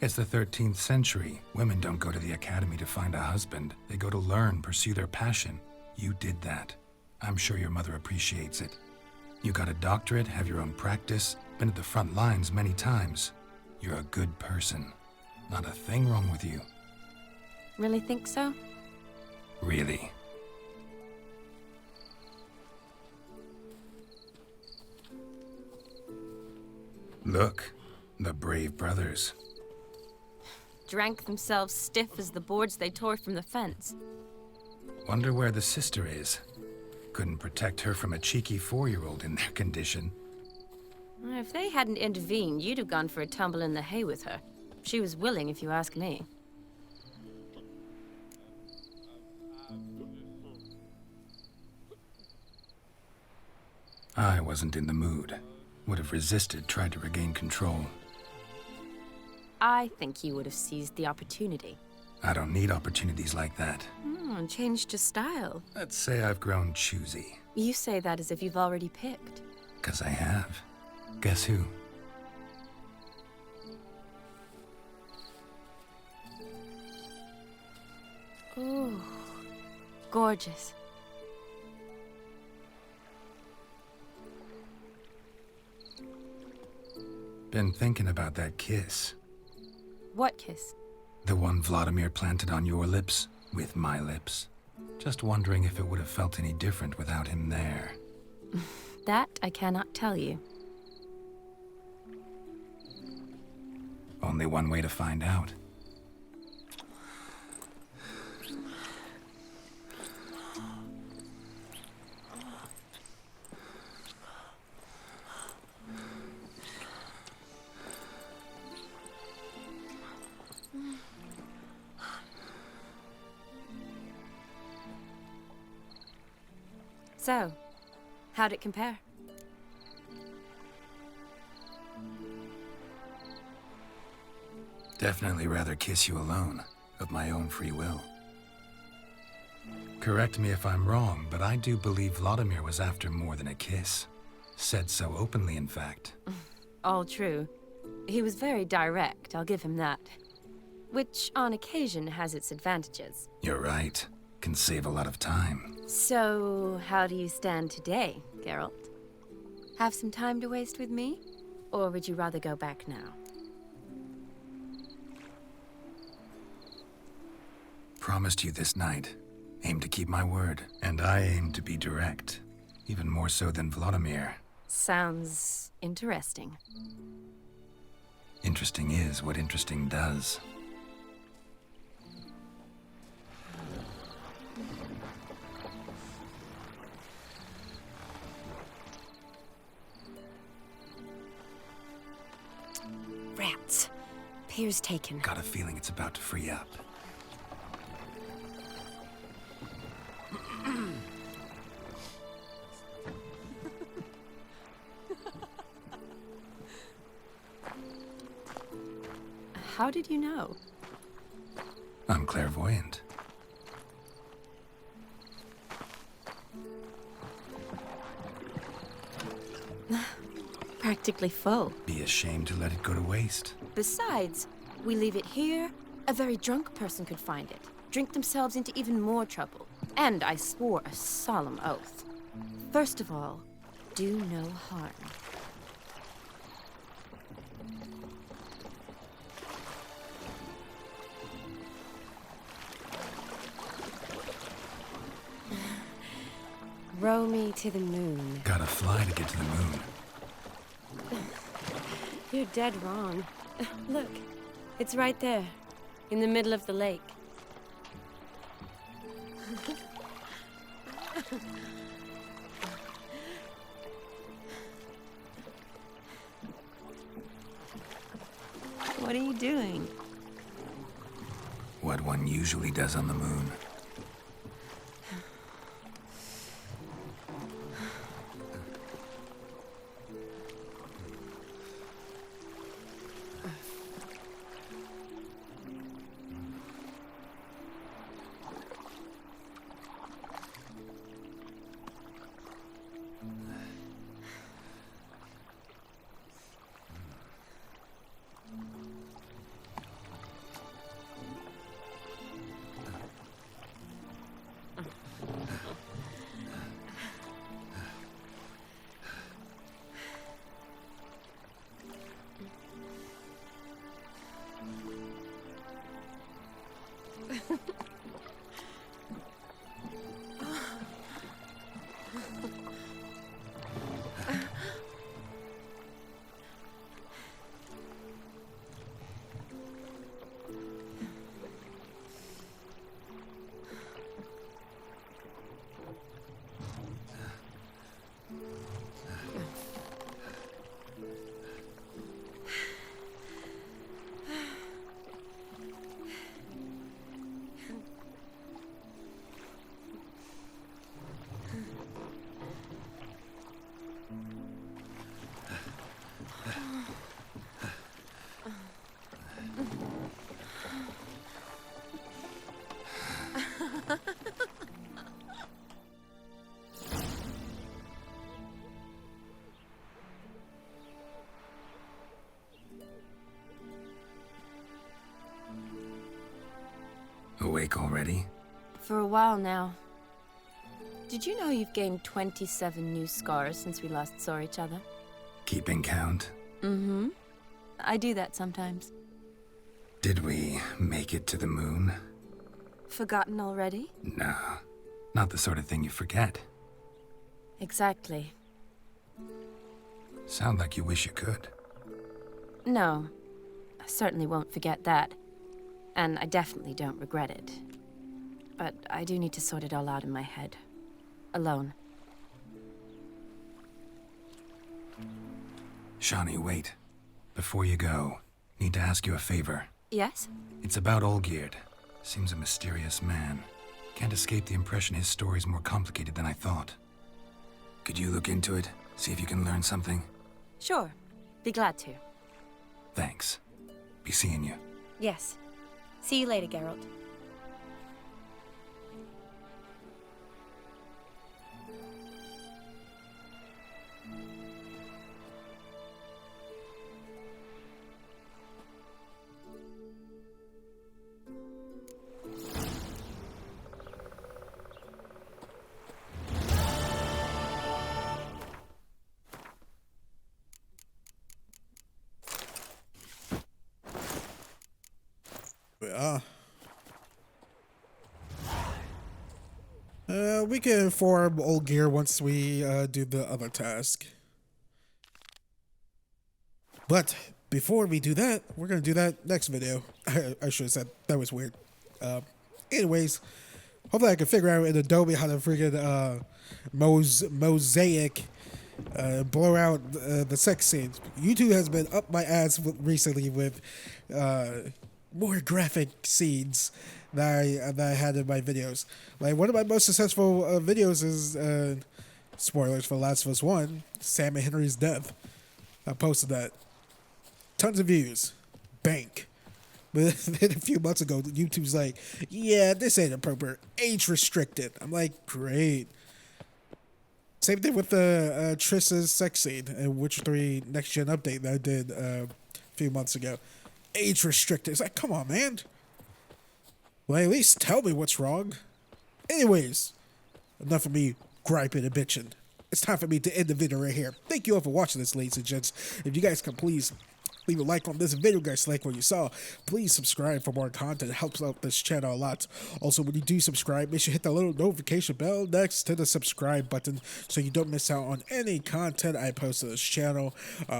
It's the 13th century. Women don't go to the academy to find a husband. They go to learn, pursue their passion. You did that. I'm sure your mother appreciates it. You got a doctorate, have your own practice, been at the front lines many times. You're a good person. Not a thing wrong with you. Really think so? Really. Look, the brave brothers. Drank themselves stiff as the boards they tore from the fence. Wonder where the sister is. Couldn't protect her from a cheeky 4-year-old in their condition. If they hadn't intervened, you'd have gone for a tumble in the hay with her. She was willing, if you ask me. I wasn't in the mood. Would have resisted, tried to regain control. I think you would have seized the opportunity. I don't need opportunities like that. Changed your style. Let's say I've grown choosy. You say that as if you've already picked. 'Cause I have. Guess who? Ooh, gorgeous. Been thinking about that kiss. What kiss? The one Vladimir planted on your lips, with my lips. Just wondering if it would have felt any different without him there. That I cannot tell you. Only one way to find out. So, how'd it compare? Definitely rather kiss you alone, of my own free will. Correct me if I'm wrong, but I do believe Vladimir was after more than a kiss. Said so openly, in fact. All true. He was very direct, I'll give him that. Which, on occasion, has its advantages. You're right. Can save a lot of time. So, how do you stand today, Geralt? Have some time to waste with me? Or would you rather go back now? Promised you this night. Aim to keep my word. And I aim to be direct. Even more so than Vladimir. Sounds interesting. Interesting is what interesting does. Rats. Pier's taken. Got a feeling it's about to free up. How did you know? I'm clairvoyant. Practically full. Be ashamed to let it go to waste. Besides, we leave it here, a very drunk person could find it, drink themselves into even more trouble. And I swore a solemn oath. First of all, do no harm. Row me to the moon. Gotta fly to get to the moon. You're dead wrong. Look, it's right there, in the middle of the lake. What are you doing? What one usually does on the moon. Awake already? For a while now. Did you know you've gained 27 new scars since we last saw each other? Keeping count? Mm-hmm. I do that sometimes. Did we make it to the moon? Forgotten already? No, not the sort of thing you forget. Exactly. Sound like you wish you could. No, I certainly won't forget that. And I definitely don't regret it. But I do need to sort it all out in my head. Alone. Shawnee, wait. Before you go, need to ask you a favor. Yes? It's about Olgierd. Seems a mysterious man. Can't escape the impression his story's more complicated than I thought. Could you look into it? See if you can learn something? Sure. Be glad to. Thanks. Be seeing you. Yes. See you later, Geralt. We can inform Olgierd once we do the other task. But before we do that, we're gonna do that next video. I should have said that was weird. Anyways, hopefully I can figure out in Adobe how to freaking mosaic blow out the sex scenes. YouTube has been up my ass recently with more graphic scenes that I had in my videos. Like one of my most successful videos is spoilers for Last of Us 1, Sam and Henry's death. I posted that. Tons of views. Bank. But then a few months ago, YouTube's like, yeah, this ain't appropriate. Age restricted. I'm like, great. Same thing with the Triss's sex scene in Witcher 3 Next Gen update that I did a few months ago. Age restricted. It's like, come on, man. Well, at least tell me what's wrong. Anyways, enough of me griping and bitching. It's time for me to end the video right here. Thank you all for watching this, ladies and gents. If you guys can please leave a like on this video, guys, like what you saw. Please subscribe for more content. It helps out this channel a lot. Also, when you do subscribe, make sure you hit that little notification bell next to the subscribe button so you don't miss out on any content I post to this channel.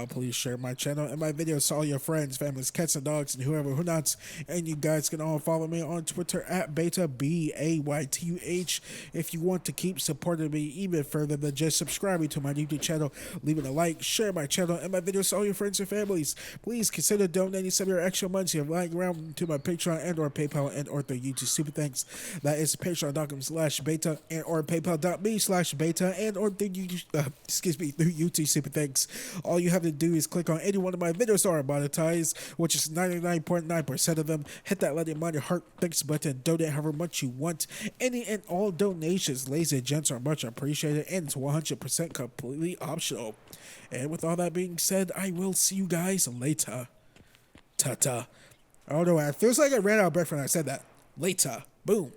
Please share my channel and my videos to all your friends, families, cats, and dogs, and who nots. And you guys can all follow me on Twitter at Baytuh, B-A-Y-T-U-H. If you want to keep supporting me even further than just subscribing to my YouTube channel, leaving a like, share my channel and my videos to all your friends and families. please consider donating some of your extra money you have lying around to my Patreon and or PayPal and or the YouTube Super Thanks. That is patreon.com/Baytuh and or paypal.me/Baytuh and or the YouTube Super Thanks. All you have to do is click on any one of my videos that are monetized, which is 99.9% of them. Hit that let it mind your heart thanks button. Donate however much you want. Any and all donations, ladies and gents, are much appreciated, and it's 100% completely optional. And with all that being said, I will see you guys later. Ta-ta. I don't know, it feels like I ran out of breath when I said that. Later. Boom.